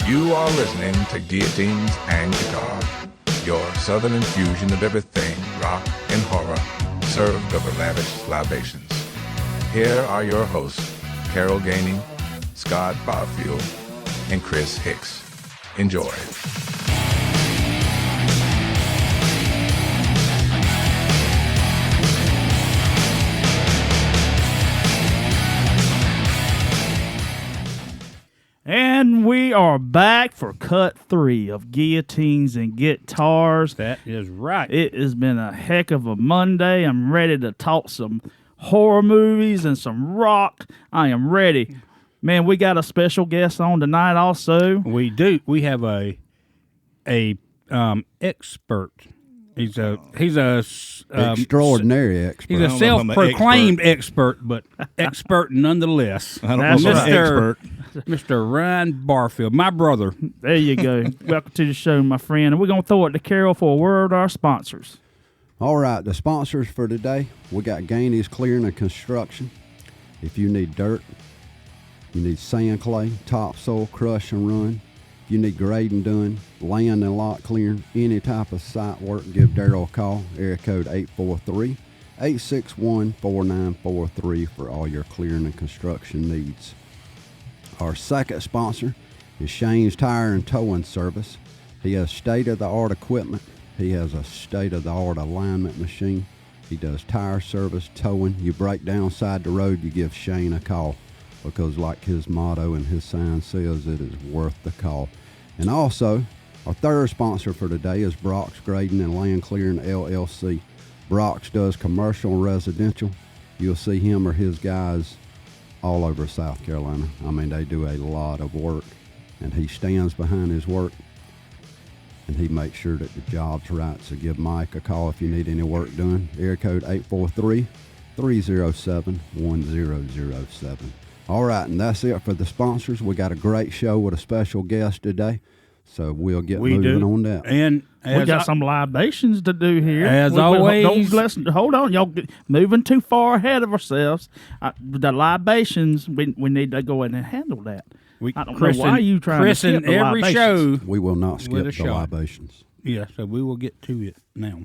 You are listening to Guillotines and Guitar, your southern infusion of everything rock and horror, served over lavish libations. Here are your hosts, Carol Gainey, Scott Barfield, and Chris Hicks. Enjoy. And we are back for cut 3 of Guillotines and Guitars. That is right. It has been a heck of a Monday. I'm ready to talk some horror movies and some rock. I am ready. Man, we got a special guest on tonight also. We do. We have a expert. He's a extraordinary expert. He's a self-proclaimed expert, but expert nonetheless. I don't know if I'm an expert. Mr. Ryan Barfield, my brother. There you go. Welcome to the show, my friend. And we're going to throw it to Carol for a word of our sponsors. All right, the sponsors for today, we got Gainey's Clearing and Construction. If you need dirt, you need sand, clay, topsoil, crush and run. If you need grading done, land and lot clearing, any type of site work, give Daryl a call, area code 843-861-4943 for all your clearing and construction needs. Our second sponsor is Shane's Tire and Towing Service. He has state-of-the-art equipment. He has a state-of-the-art alignment machine. He does tire service, towing. You break down side the road, you give Shane a call because like his motto and his sign says, it is worth the call. And also, our third sponsor for today is Brock's Grading and Land Clearing LLC. Brock's does commercial and residential. You'll see him or his guys all over South Carolina. I mean, they do a lot of work, and he stands behind his work, and he makes sure that the job's right. So give Mike a call if you need any work done. Area code 843-307-1007. All right, and that's it for the sponsors. We got a great show with a special guest today, so we'll get moving on that. And We got some libations to do here. As always. Hold on, y'all moving too far ahead of ourselves. The libations, we need to go in and handle that. I don't know why you trying to skip the every libations. show. We will not skip With a the shot. libations. Yeah, so we will get to it now.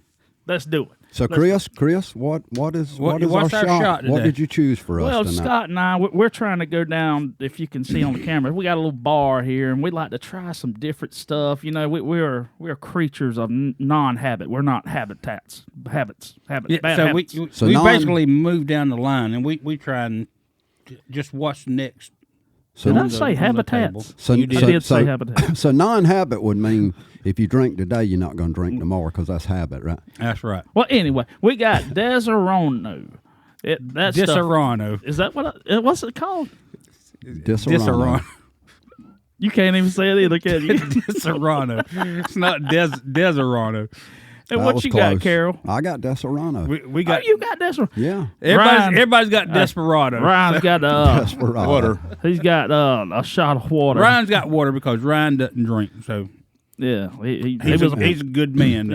Let's do it. So, Chris, what is our what's our shot shot? What today? did you choose for Well, us tonight? Scott and I, we're trying to go down, if you can see on the camera, we got a little bar here, and we like to try some different stuff. You know, we're creatures of non-habit. We're not habits. Bad So habits. we basically move down the line, and we try and just what's next. So, Did I say habitats? So, I did say habitats. So non-habit would mean if you drink today, you're not going to drink tomorrow because that's habit, right? That's right. Well, anyway, we got Deserano. That's Disaronno. Is that what's it called? Disaronno. You can't even say it either, can you? Disaronno. It's not Deserano. And That what was you close. got, Carol? I got Disaronno. We got You got Deserano. Yeah. everybody's got Desperado. Ryan's got Desperado. Water. he's got a shot of water. Ryan's got water because Ryan doesn't drink, so Yeah, he's he's a good man.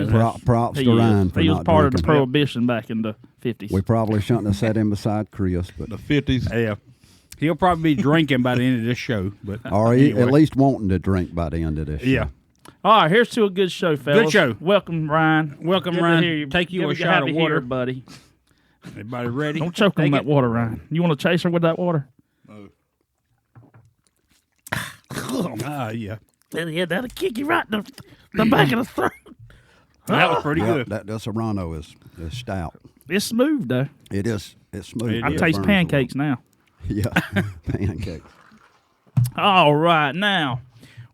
Props he to Ryan is. for He was not part of the drinking. prohibition back in the 50s. We probably shouldn't have sat him beside Chris, but The 50s. Yeah, he'll probably be drinking by the end of this show, but or anyway. at least wanting to drink by the end of this show. Yeah. All right, here's to a good show, fellas. Good show. Welcome, Ryan. Welcome, Good to Ryan. hear you. Take you Good a to shot have of you water. here, buddy. Everybody ready? Don't choke on Take that it. water, Ryan. You want to chase her with that water? Yeah. Yeah, that'll kick you right in the back of the throat. That was pretty Yeah, good. that Disaronno is stout. It's smooth, though. It is. It's smooth. I It taste burns pancakes now. a little. Yeah, pancakes. All right, now,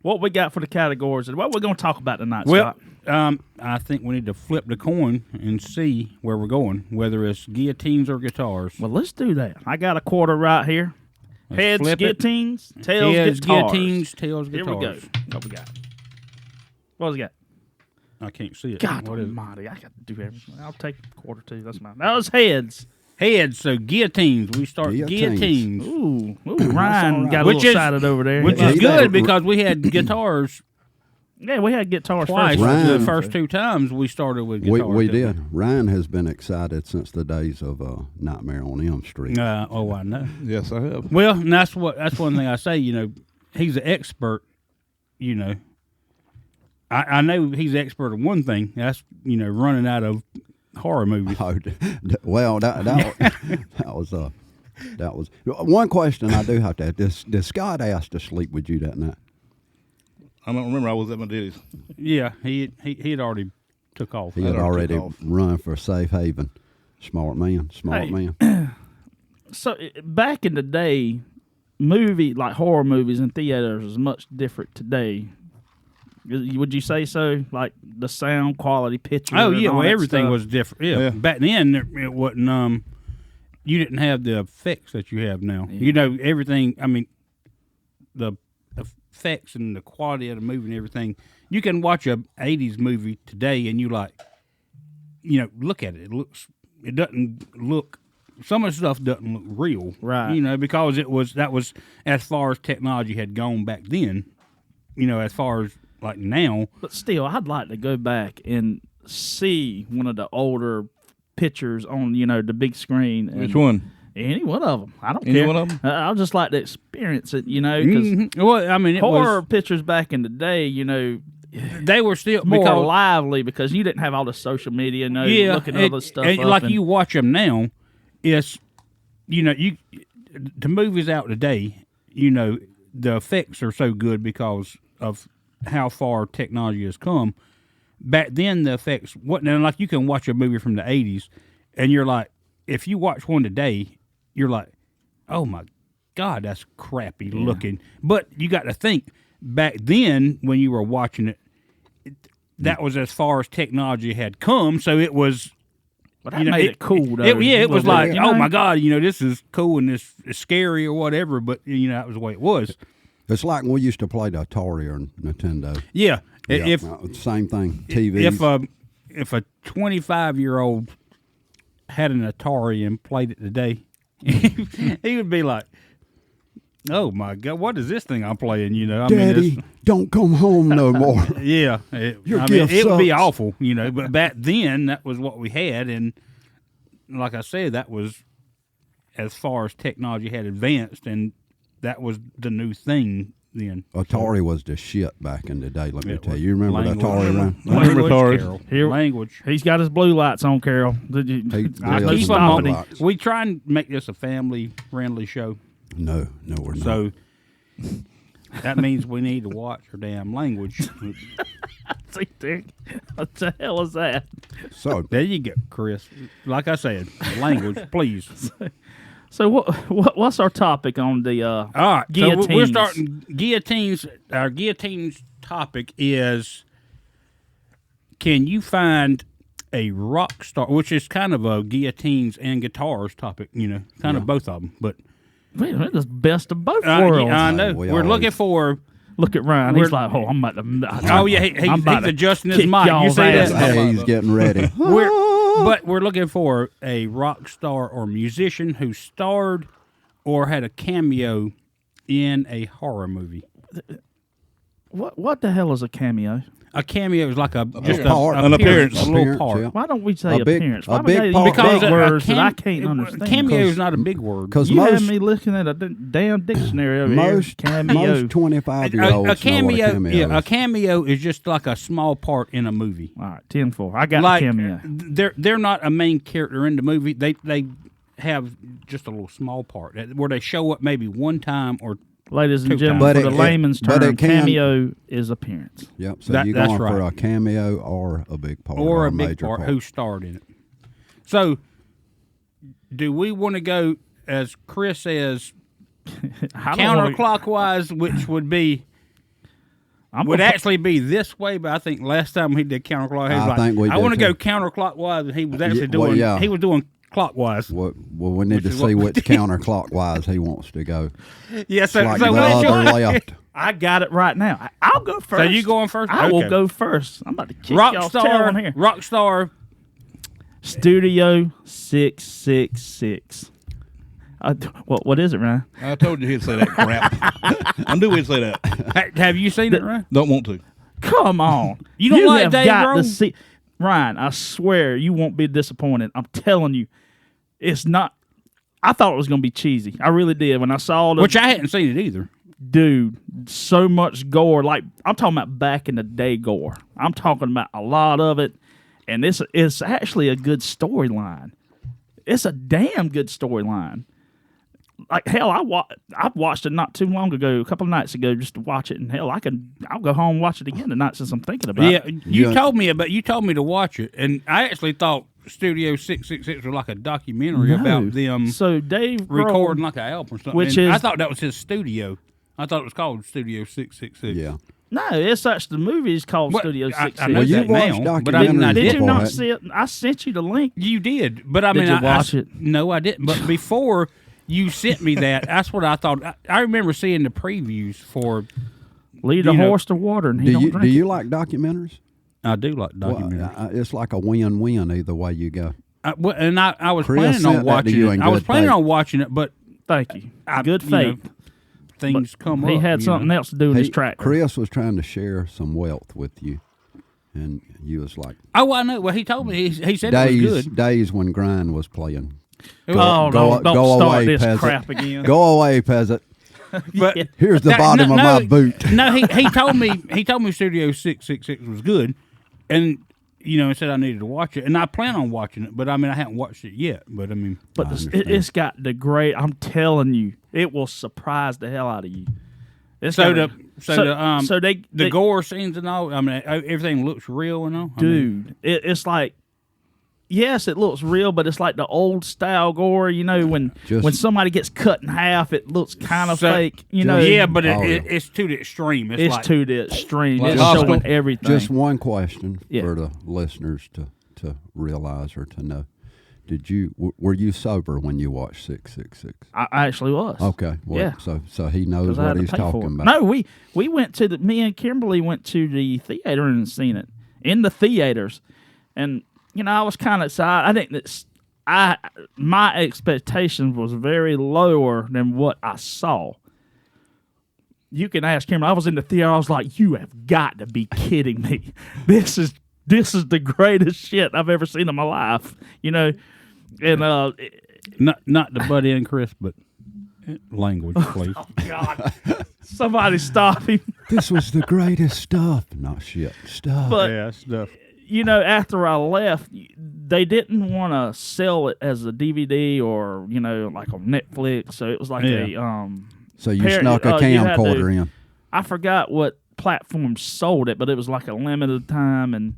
what we got for the categories and what we're going to talk about tonight, Well, Scott? I think we need to flip the coin and see where we're going, whether it's guillotines or guitars. Well, let's do that. I got a quarter right here. Let's Heads, flip it. guillotines, tails, Heads, guitars. guillotines, tails, Here guitars. we go. What we got? What we got? I can't see it. God What is it? almighty, I got to do everything. I'll take quarter two. That's mine. That was heads. Heads, so guillotines. We start Guillotines. guillotines. Ooh, all Ryan right. got a Which little is- excited over there. Which Yeah, is he good does. because we had guitars Yeah, we had guitars twice. first. Ryan- The first two times we started with We guitars. we didn't did. Ryan has been excited since the days of Nightmare on Elm Street. Oh, I know. Yes, I have. Well, and that's one thing I say. You know, he's an expert. you know, I know he's expert on one thing. That's, you know, running out of horror movies. Oh, well, that was one question I do have to ask. Did Scott ask to sleep with you that night? I don't remember. I was at my daddy's. Yeah, he had already took off. He had already run for safe haven. Smart man. So back in the day, like horror movies in theaters is much different today. Would you say so? Like the sound quality, picture. Oh yeah, and all well that everything stuff? was different. Yeah. Back then it wasn't. You didn't have the effects that you have now. You know, everything. I mean, the effects and the quality of the movie and everything. You can watch a '80s movie today and you like, you know, look at it. It doesn't look. Some of the stuff doesn't look real, right? You know, because that was as far as technology had gone back then. You know, as far as like now. But still, I'd like to go back and see one of the older pictures on, you know, the big screen. Which one? Any one of them. I don't Any care. one of them? I'd just like to experience it, you know, because Well, I mean, horror pictures back in the day, you know, they were still more lively because you didn't have all the social media, looking at all this stuff. And like you watch them now, it's, you know, the movies out today, you know, the effects are so good because of how far technology has come. Back then, the effects wasn't like you can watch a movie from the 80s, and you're like, if you watch one today, you're like, oh my God, that's crappy looking. But you got to think, back then when you were watching it, that was as far as technology had come, so it was. But that made it cool, though. It was like, you know? oh my God, you know, this is cool and this is scary or whatever, but, you know, that was the way it was. It's like when we used to play the Atari or Nintendo. Yeah. Same thing. TVs. If a 25-year-old had an Atari and played it today, he would be like, oh my God, what is this thing I'm playing? You know, Daddy, don't come home no more. Yeah, it would be awful, you know. But back then, that was what we had, and like I said, that was as far as technology had advanced, and that was the new thing then. Atari was the shit back in the day. Let me tell you. You remember language. the Atari one? Remember Atari. Carol. Here- Language. He's got his blue lights on, Carol. I He keep does stopping blue him. lights. We try and make this a family-friendly show. No, we're not. So that means we need to watch our damn language. See, Dick, what the hell is that? So There you go, Chris. Like I said, language, please. So what's our topic on the All right, so we're guillotines? starting guillotines. Our guillotines topic is: can you find a rock star, which is kind of a guillotines and guitars topic, you know, kind of both of them. But Wait a minute, that's best of both worlds. I know. We We're always- looking for. Look at Ryan. He's like, oh, I'm about to. Oh yeah, he's adjusting his kick mic. You y'all's see ass. that? hey, he's getting ready. But we're looking for a rock star or musician who starred or had a cameo in a horror movie. What the hell is a cameo? A cameo is like just An appearance. a little part. Yeah. Why don't we say A big- appearance? a Why we big gotta part. use Because big a words that I cam- can't understand. Cameo is not a big word. Because You had most me looking at a damn dictionary over most here. Cameo. 25-year-olds A cameo, know what a cameo a is. cameo is just like a small part in a movie. All right, 10-4. I got Like the cameo. they're not a main character in the movie. They have just a little small part where they show up maybe one time or Ladies and Two gentlemen, times. for But the it- layman's but term, it can- cameo is appearance. Yep. So That- you're that's going for right. a cameo or a big part or a big major part who starred in it. So, do we want to go as Chris says I don't wanna- counterclockwise, which would be I'm would gonna- actually be this way? But I think last time he did counterclockwise, he was I like, think we I did want to go too. counterclockwise, and he was actually well, doing yeah. he was doing clockwise. Well, we need to is see what- which counterclockwise he wants to go. Yeah, so, Like so the what is your- other left. I got it right now. I'll go first. you going first? I will Okay. go first. I'm about to kick y'all's tail on here. Rockstar. Studio 666. What is it, Ryan? I told you he'd say that crap. I knew he'd say that. Have you seen it, right? Don't want to. Come on. You don't like have Dave got to Grohl? see. Ryan, I swear you won't be disappointed. I'm telling you. It's not. I thought it was going to be cheesy. I really did. When I saw the. Which I hadn't seen it either. dude, so much gore. Like, I'm talking about back in the day gore. I'm talking about a lot of it, and this is actually a good storyline. It's a damn good storyline. Like, hell, I watched it not too long ago, a couple of nights ago, just to watch it, and hell, I'll go home and watch it again tonight since I'm thinking about it. You told me to watch it, and I actually thought Studio 666 was like a documentary about them So Dave Grohl, recording like an album or something. Which And is- I thought that was his studio. I thought it was called Studio 666. Yeah. No, it's actually the movie's called Well, Studio I 666. know Well, you that watched now, but I documentaries didn't. Did you before, not hadn't see it? I sent you the link. You did, but I mean, you I watch it? No, I didn't. But before you sent me that, that's what I thought. I remember seeing the previews for. Lead a You know- horse to water, and he Do don't you drink do it. you like documentaries? I do like Well, documentaries. it's like a win-win either way you go. I was Chris planning sent on that to watching you it. in I was good planning faith. on watching it, but Thank you. Good you know, faith. things come up. He had you something know. else to do in his tractor. Chris was trying to share some wealth with you, and you was like Oh, I know. Well, he told me. He said it was good. days when Grind was playing. It was- don't go start away, this peasant. crap again. Go away, peasant. But Here's the that- bottom no, of no, my boot. No, he told me Studio 666 was good, and he said I needed to watch it, and I plan on watching it. But I mean, I haven't watched it yet. But I mean, But it's got the great. I'm telling you, it will surprise the hell out of you. It's so got the gore scenes and all. I mean, everything looks real and all. I mean, dude, it's like. Yes, it looks real, but it's like the old style gore. When somebody gets cut in half, it looks kind of fake. yeah, but Oh, yeah. it's to the extreme. it's like, to the extreme. Like It's Hostel? showing everything. Just one question Yeah. for the listeners to realize or to know. Were you sober when you watched 666? I actually was. Okay. Well, Yeah. So he knows 'Cause I had what to he's pay for talking it. about. No, we went to me and Kimberly went to the theater and seen it in the theaters, and I was kind of excited. I think that my expectations was very lower than what I saw. You can ask Kimberly. I was in the theater. I was like, "You have got to be kidding me! This is the greatest shit I've ever seen in my life." And not the Buddy and Chris, but language, please. God, somebody stop him. This was the greatest stuff. Not shit. Stuff. But stuff. after I left, they didn't want to sell it as a DVD or like on Netflix. So it was like So you snuck a you had camcorder to- in. I forgot what platform sold it, but it was like a limited time, and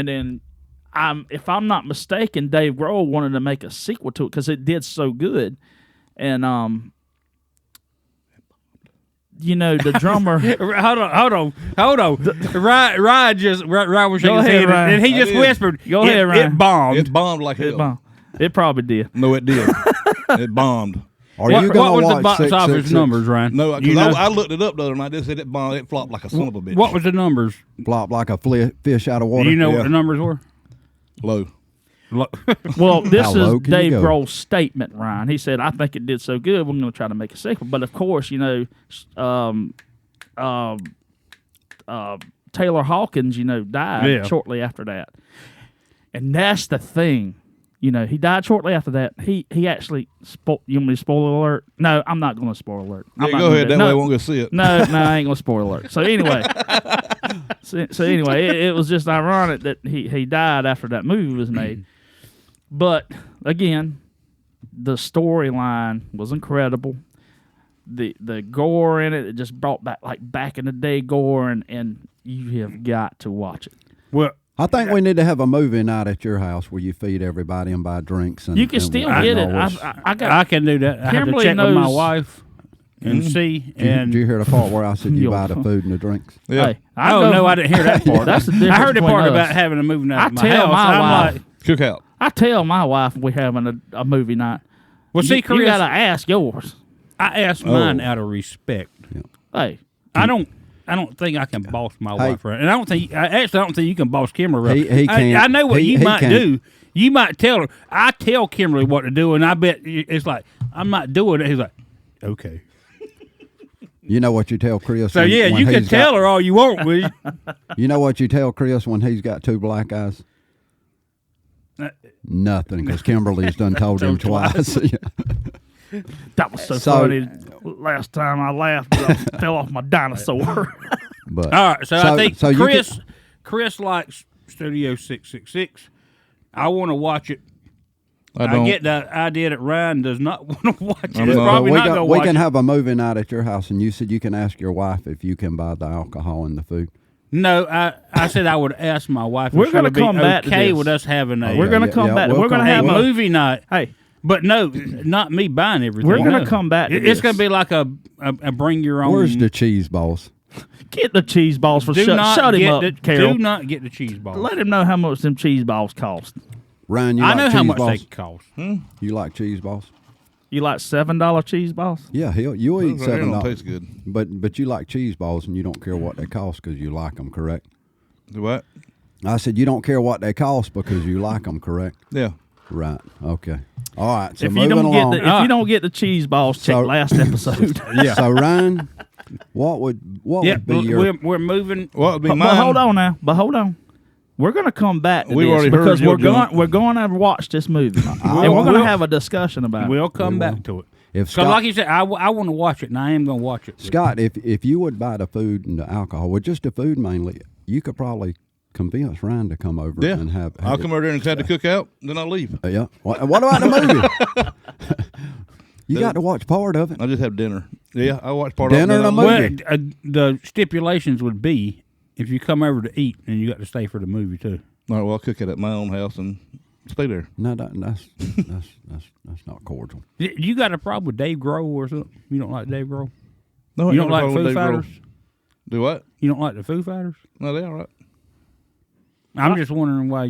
then if I'm not mistaken, Dave Grohl wanted to make a sequel to it because it did so good, and the drummer. Hold on. Ryan was shaking Go his ahead, head, Ryan. and he I just did. whispered, Go ahead, Ryan. It bombed. It bombed like hell. It bombed. It probably did. No, it did. It bombed. Are What you was going to the watch box office 666? numbers, Ryan? No, You because know? I looked it up the other night. They said it bombed. It flopped like a son of a bitch. What was the numbers? Flop like a fish out of Do water. you know Yeah. what the numbers were? Low. Well, this How is low can you Dave go? Grohl's statement, Ryan. He said, "I think it did so good, we're going to try to make a sequel." But of course, Taylor Hawkins, died shortly after that, and that's the thing. He died shortly after that. He actually you want me to spoiler alert? No, I'm not going to spoiler alert. I'm Yeah, not go gonna ahead. do That it. way I No, won't go see it. no, I ain't gonna spoil alert. So anyway, it was just ironic that he died after that movie was made. But again, the storyline was incredible. The gore in it just brought back like back in the day gore, and you have got to watch it. Well, I think we need to have a movie night at your house where you feed everybody and buy drinks. And You can still get it. I got. I can do that. I have to Kimberly check with my knows- wife and see. And Did you hear the part where I said you You'll- buy the food and the drinks? Yeah. Hey, I didn't hear that part. That's the I difference heard the between part us. about having a movie night I at my tell house. my I'm wife- like, Cookout. I tell my wife we're having a movie night. well, see, you Chris, gotta ask yours. I asked mine out of respect. Hey, I don't think I can boss my Hey. wife around, and I don't think you can boss Kimberly around. He can't. I know what He- you he might can't. do. You might tell her. I tell Kimberly what to do, and I bet it's like I'm not doing it. He's like, okay. You know what you tell Chris? So when- yeah, when you can he's got- tell her all you want, will you? You know what you tell Chris when he's got two black eyes? Uh, Nothing, because Kimberly's done told him twice. That was so, So- funny. Last time I laughed, I fell off my dinosaur. But All right, so I think so you Chris likes Studio 666. I want to watch it. I I don't. get the idea that Ryan does not want to watch it. I'm He's not. probably we not going to we watch can it. have a movie night at your house, and you said you can ask your wife if you can buy the alcohol and the food. No, I said I would ask my wife. We're if she gonna would be come back to okay this. with us having a. We're gonna come back. we'll We're gonna come- have a a movie night. Hey, But no, not me buying everything. We're gonna No. come back to It's this. going to be like a bring your own. Where's the cheese balls? get the cheese balls for do not shut him get up, the, Carol. Do not get the cheese balls. Let him know how much them cheese balls cost. Ryan, you I like know cheese how much balls? they cost. You like cheese balls? You like $7 cheese balls? Yeah, you'll eat Those right here don't $7. taste good. But you like cheese balls, and you don't care what they cost because you like them, correct? Do what? I said you don't care what they cost because you like them, correct? Yeah. Right. Okay. All right. So If you moving don't along. get the if you don't get the cheese balls, check So- last episode. Yeah. So Ryan, what would Yeah, be your? we're moving. What would be but mine? hold on now. But hold on. We're gonna come back to We've this already heard because your junk. we're going to watch this movie and we're will. gonna have a discussion about it. We'll come We back will. to it. If Because, Scott, like you said, I want to watch it, and I am going to watch it. Scott, if you would buy the food and the alcohol, with just the food mainly, you could probably convince Ryan to come over Yeah. and have. I'll come over there and have the cookout, then I'll leave. Yeah. What about the movie? You got to watch part of it. I'll just have dinner. Yeah, I'll watch part Dinner of it. and then a I'll movie. leave. Well, the stipulations would be if you come over to eat, and you got to stay for the movie too. All right, well, I'll cook it at my own house and stay there. No, that's not cordial. You got a problem with Dave Grohl or something? You don't like Dave Grohl? No, You don't like Foo Foo Fighters? Do what? You don't like the Foo Fighters? No, they all right. I'm just wondering what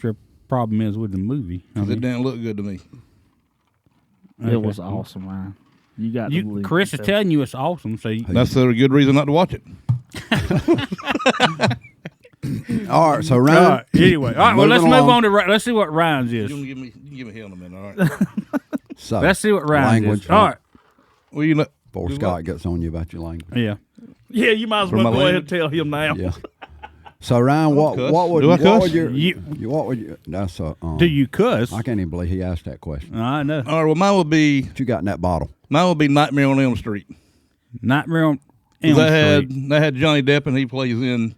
your problem is with the movie. I 'Cause it mean, didn't look good to me. It was awesome, Ryan. You got to believe Chris is it. telling you it's awesome, so you, That's a good reason not to watch it. All right. So all Ryan. right, anyway. All right, well, let's moving move along. on to let's see what Ryan's is. You can give me hell in a minute, all right? So Let's see what Ryan's language. is. All right, Well, you know, Before do Scott what? gets on you about your language. yeah. Yeah, you might as For well my go ahead language? and tell him now. Yeah. So Ryan, what cuss. what would Do I what cuss? would your You- what would you? That's a. Do you cuss? I can't even believe he asked that question. I know. all right, well, mine would be What you got in that bottle? Nightmare on Elm Street. Nightmare on Elm That Street. had Johnny Depp, and he plays in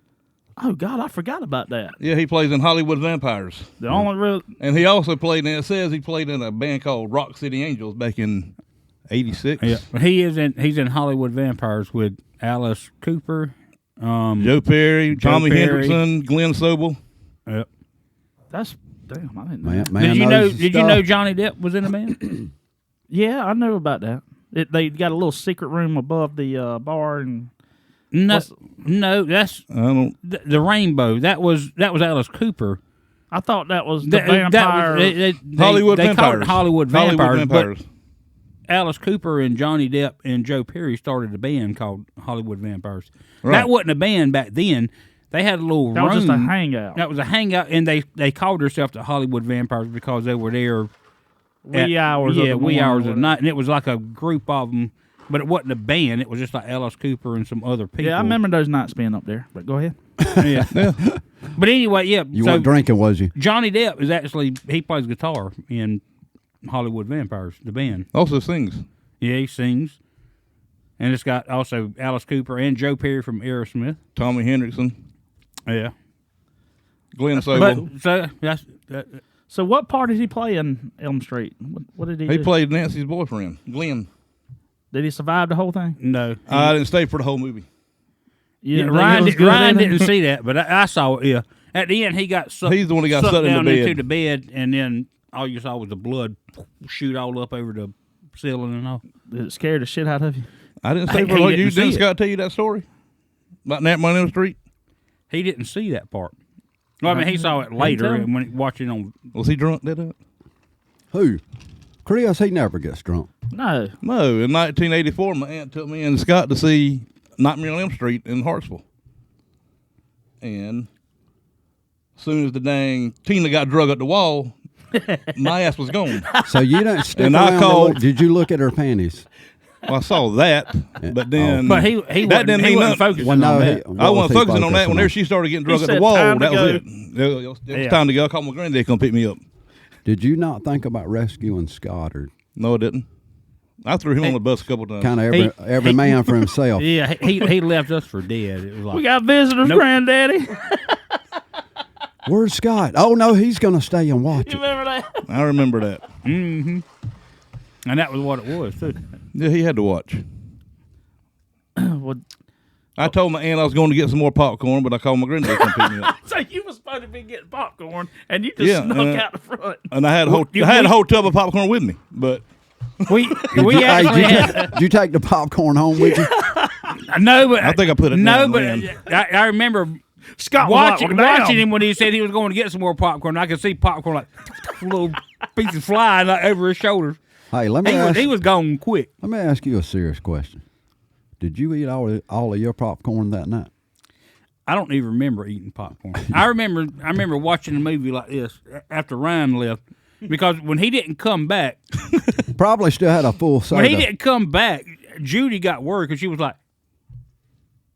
Oh God, I forgot about that. he plays in Hollywood Vampires, The only real and he also played in. It says he played in a band called Rock City Angels back in '86. Yeah, he's in Hollywood Vampires with Alice Cooper. Joe Perry, Tommy Perry. Hendrickson, Glenn Sobel. Yep. that's damn. I didn't know. Man, that. man Did you knows know? his Did you know stuff. Johnny Depp was in a band? Yeah, I knew about that. They got a little secret room above the bar, and No, What's- no. That's I don't. the Rainbow. That was Alice Cooper. I thought that was the That vampire. was, they Hollywood they called Vampires. it Hollywood Hollywood Vampires. Vampires. But Alice Cooper and Johnny Depp and Joe Perry started a band called Hollywood Vampires. Right. That wasn't a band back then. They had a little that room. was just a hangout. That was a hangout, and they called themselves the Hollywood Vampires because they were there wee at- hours. yeah, of the wee morning hours or of the night, and it was like a group of them, but it wasn't a band. It was just like Alice Cooper and some other people. Yeah, I remember those nights being up there. But go ahead. Yeah. But anyway, yeah. You so weren't drinking, was you? Johnny Depp is actually he plays guitar in Hollywood Vampires, the band. Also sings. Yeah, he sings, and it's got also Alice Cooper and Joe Perry from Aerosmith. Tommy Hendrickson, Yeah. Glenn Sobel. But so that's So, what part did he play in Elm Street? What did he He do? played Nancy's boyfriend, Glenn. Did he survive the whole thing? no. I didn't stay for the whole movie. You Yeah, didn't think Ryan it was did, good Ryan in it? didn't see that, but I saw it. Yeah, at the end he got sucked. He's the one that got sucked sucked in the down bed. into the bed, and then all you saw was the blood shoot all up over the ceiling and all. Did it scare the shit out of you? I didn't stay He for the whole. didn't You see didn't it. Scott tell you that story about Nightmare on Elm Street? He didn't see that part. Well, I mean, he saw it later tell and when he watched it on. Was he drunk? Did it? Who? Chris, he never gets drunk. No. No. In 1984, my aunt took me and Scott to see Nightmare on Elm Street in Hartsville. And as soon as the dang Tina got drug up the wall, my ass was gone. So you didn't stick And I around. called- Did you look at her panties? Well, I saw that, but then But he that wasn't, didn't he mean wasn't nothing. focusing Well, no, on he, that. what I was wasn't he focusing on that. focusing Whenever she started getting drug He at the said wall, time to that was go. it. It was Yeah. time to go. I called my granddad to come pick me up. Did you not think about rescuing Scott? Or No, I didn't. I threw him on the bus a couple times. Kind of every man for himself. Yeah, he left us for dead. It was like We got visitors, Nope. Granddaddy. Where's Scott? Oh no, he's gonna stay and watch You it. remember that? I remember that. and that was what it was too. Yeah, he had to watch. Well, I told my aunt I was going to get some more popcorn, but I called my granddad to come pick me up. so you was supposed to be getting popcorn, and you just Yeah, snuck out the front. And I had a whole, you- I had a whole tub of popcorn with me. But We Hey, actually had did you take the popcorn home with you? no, but I think I put it no, down but then. I remember Scott was like, watching "Well, damn." him when he said he was going to get some more popcorn. I could see popcorn like little pieces flying like over his shoulders. Hey, let me He was gone quick. ask you a serious question. Did you eat all of your popcorn that night? I don't even remember eating popcorn. I remember watching a movie like this after Ryan left because when he didn't come back, Probably still had a full soda. when he didn't come back, Judy got worried because she was like,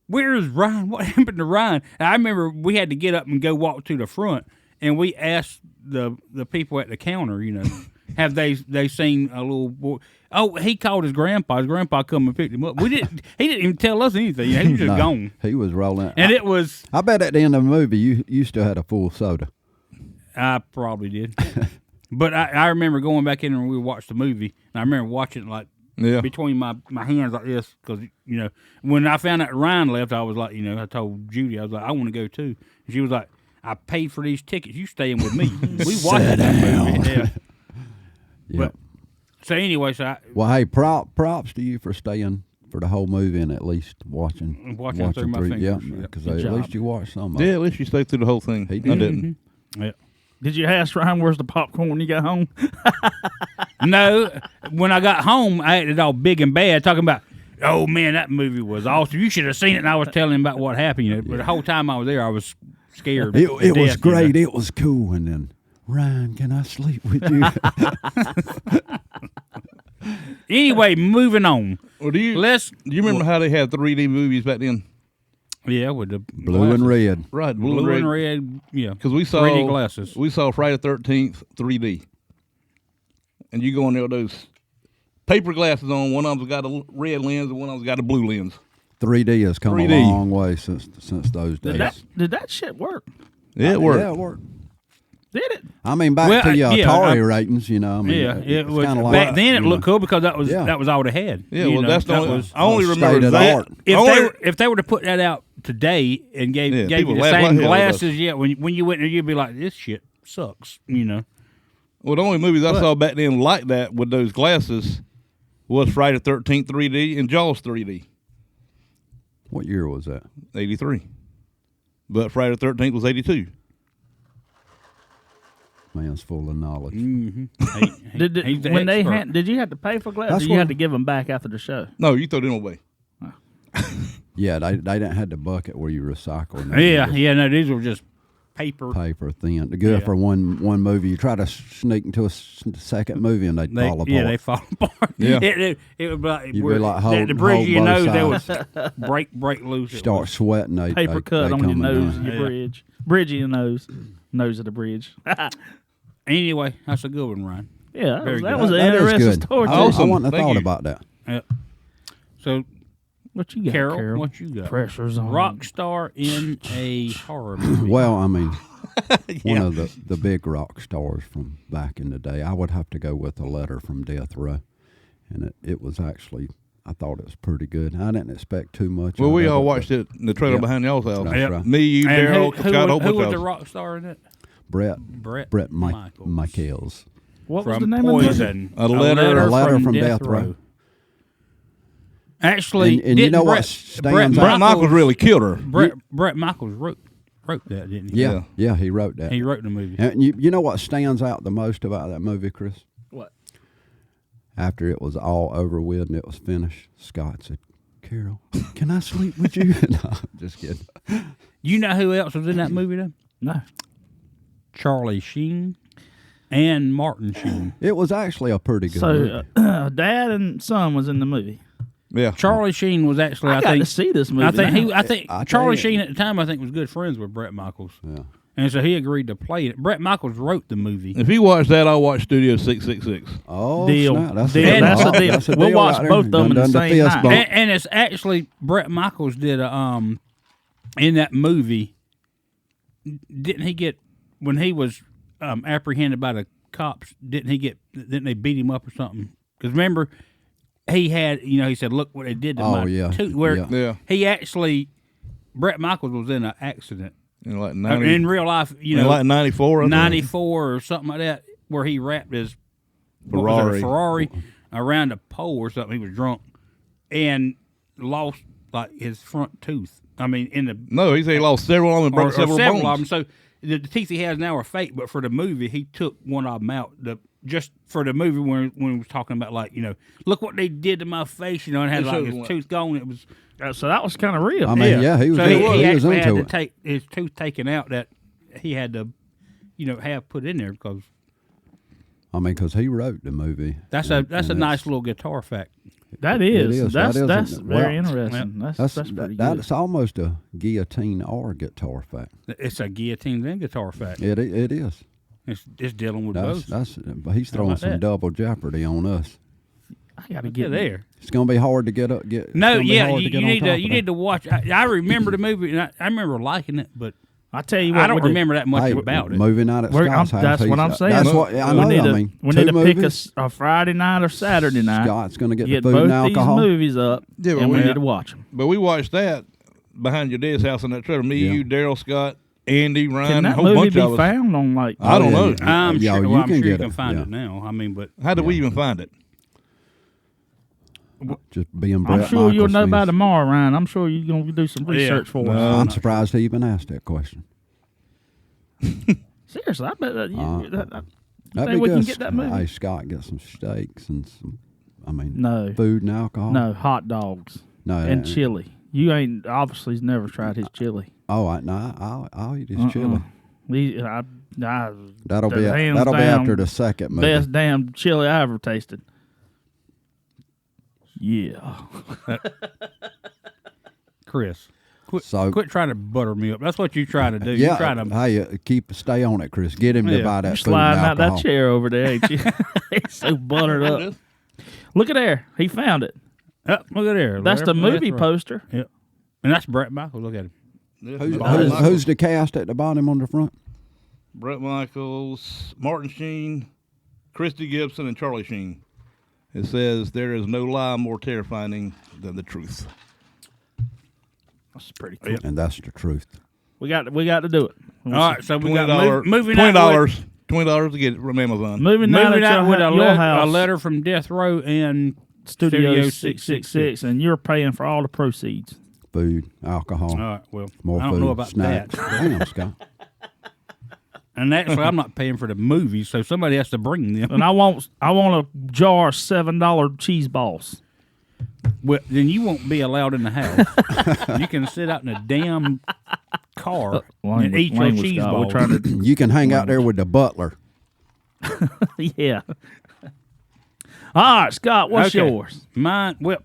"Where is Ryan? What happened to Ryan?" And I remember we had to get up and go walk to the front, and we asked the people at the counter, have they seen a little boy? Oh, he called his grandpa. His grandpa come and picked him up. He didn't even tell us anything. He was just No, gone. He was rolling. And it was, I bet at the end of the movie you still had a full soda. I probably did. But I remember going back in and we watched the movie, and I remember watching it like Yeah. between my hands like this because, when I found out Ryan left, I was like, I told Judy, I was like, I want to go too. And she was like, I paid for these tickets. You staying with me. We watched that movie. Yeah. Yeah. But, so anyway, Well, hey, props to you for staying for the whole movie and at least watching through my fingers. Yeah, Yeah. because Good at job. least you watched some of it. Yeah, at least you stayed through the whole thing. He I did. didn't. yeah. Did you ask Ryan where's the popcorn when you got home? No, when I got home, I acted all big and bad, talking about, oh man, that movie was awesome. You should have seen it. And I was telling him about what happened. But the whole time I was there, I was scared. It to was death, great. It was cool. And then, Ryan, can I sleep with you? Anyway, moving on. Well, do you remember how they had 3D movies back then? Yeah, with the Blue and glasses. red. Right, Blue and red. Yeah, Because we saw 3D glasses. We saw Friday the 13th 3D, and you go in there with those paper glasses on. One of them's got a red lens, and one of them's got a blue lens. 3D has come 3D. a long way since those days. Did that shit work? Yeah, it worked. Yeah, it worked. Did it? I mean, back Well, to your yeah, Atari ratings, I mean, Yeah, it was kinda like, back then. It you looked know, cool because that was Yeah. all they had. Yeah, You well, know, that's the that only. was. I only state remember of the that. art. If they were to put that out today and gave you people the laugh same like hell at us. glasses, yeah, when you went there, you'd be like, this shit sucks. Well, the only movies I saw back then like that with those glasses was Friday the 13th 3D and Jaws 3D, What year was that? 83. But Friday the 13th was 82. Man's full of knowledge. Did you have to pay for glasses? That's Or you what- had to give them back after the show. No, you throw them away. Yeah, they didn't have the bucket where you recycle. them. Yeah, no, these were just paper. Paper thin. Good Yeah. for one movie. You try to sneak into a second movie and they'd fall apart. Yeah, they fall apart. Yeah. It would be like, You'd be where like, the bridge hold of your both nose, they would break loose. It Start was- sweating. They Paper cut they on your come nose, undone. your Yeah. bridge. Bridge of your nose. Nose of the bridge. Anyway, that's a good one, Ryan. Yeah, Very that good. was an That is interesting good. story. too. Awesome. I wouldn't have Thank thought you. about that. Yep. So, What you got, Carol, what you got? Pressure's on. Rock star in a horror movie. Well, I mean, one of the big rock stars from back in the day, I would have to go with A Letter from Death Row. And it was actually, I thought it was pretty good. I didn't expect too much. Well, out we of all it, watched it in the trailer Yeah. behind y'all's house. That's Yep. right. Me, you, And Daryl, Scott, a whole who was bunch the of us. rock star in it? Brett Brett Michaels. What was from the name of the movie? Poison. A Letter- A Letter from Death Row. Actually, And you didn't know what Brett, stands Brett Michaels really killed her. Brett Michaels wrote that, didn't he? Yeah, he wrote that. He wrote the movie. And you know what stands out the most about that movie, Chris? What? After it was all over with and it was finished, Scott said, Carol, can I sleep with you? No, just kidding. You know who else was in that movie, though? No. Charlie Sheen and Martin Sheen. It was actually a pretty good movie. So, Dad and son was in the movie. Yeah. Charlie Sheen was actually, I I got think, to see this movie. I think now. I think I tell Charlie you. Sheen at the time, I think, was good friends with Brett Michaels. Yeah. and so he agreed to play it. Brett Michaels wrote the movie. If you watch that, I'll watch Studio 666. Oh, Deal. snap. That's Deal. a That's a oh, deal. that's a We'll deal watch right both there. of them Done in the the same fist night. bump. And it's actually Brett Michaels did a in that movie. Didn't he get when he was apprehended by the cops? Didn't they beat him up or something? Because remember, he had he said, "Look what they did to my yeah. tooth." Where Yeah. he actually Brett Michaels was in an accident In like 90, in real life. in like 94. I think. 94 or something like that, where he wrapped his what was it, a Ferrari around a pole or something. He was drunk and lost like his front tooth. I mean, in the No, he said he lost several of them and or broke several bones. of them. So the teeth he has now are fake, but for the movie, he took one of them out. Just for the movie when he was talking about look what they did to my face, and had They like showed his one. tooth gone. It was So that was kind of real. I mean, yeah, he was, so he he was actually had into to it. take his tooth taken out that he had to, have put in there because I mean, because he wrote the movie. that's And- a and nice little guitar fact. That It is. is. That's That is that's a- very well, interesting. That's pretty good. That's almost a guillotine or guitar fact. It's a guillotine and guitar fact. It is. It's dealing with That's both. but he's throwing about some that? double jeopardy on us. I gotta Get get there. It's gonna be hard to get up. No, it's gonna be yeah, hard you, to get you on need top to of you that. need to watch. I remember the movie, and I remember liking it, but I tell you what, I don't we do. remember that much Hey, about it. movie night at We're- Scott's house. that's what I'm saying. That's what I know. we need I to, mean, we two need to pick movies. a Friday night or Saturday night. Scott's gonna get the Get food both and these alcohol. movies up, Yeah, but and we we- need to watch them. But we watched that behind your dad's house in that trailer. Me, Yeah. you, Daryl, Scott, Andy, Ryan, Can a that whole movie bunch be of us. found on I don't know. I'm Yeah, sure. you Well, I'm can sure you get can it, find yeah. it now. I mean, but How did we even find it? Just being Brett I'm sure you'll Michaels know by fans. tomorrow, Ryan. I'm sure you're gonna do some research for us. I'm surprised he even asked that question. Seriously, I bet that you, you That'd think be we good. can get that movie? Hey, Scott, get some steaks and some. I mean, No. food and alcohol. No, hot dogs no, and chili. You ain't obviously never tried his chili. Oh, I'll eat his chili. That'll be hands that'll be down after the second movie. best damn chili I ever tasted. Yeah. Chris, quit So- quit trying to butter me up. That's what you're trying to do. Yeah, You're trying to. hey, stay on it, Chris. Get him to Yeah. buy that You're food sliding and out that alcohol. chair over there, ain't you? It's so buttered up. Look at there. He found it. Oh, look at there. That's the movie right. poster. Yep. And that's Brett Michaels. Look at him. Who's the cast at the bottom on the front? Brett Michaels, Martin Sheen, Christy Gibson, and Charlie Sheen. It says there is no lie more terrifying than the truth. That's pretty cool. And that's the truth. We got to do it. All right, so we got $20 moving $20 to get it from Amazon. Moving out Moving out with your house. a letter from Death Row and Studio 666, and you're paying for all the proceeds. Food, alcohol, All right, well, more I don't food, know about snacks. that. Damn, Scott. And actually, I'm not paying for the movie, so somebody has to bring them. And I want a jar of $7 cheese balls. Well, then you won't be allowed in the house. You can sit out in a damn car and eat your cheese Scott. balls. We're trying to, You can hang out there with the butler. yeah. All right, Scott, what's Okay. yours? Mine. Well,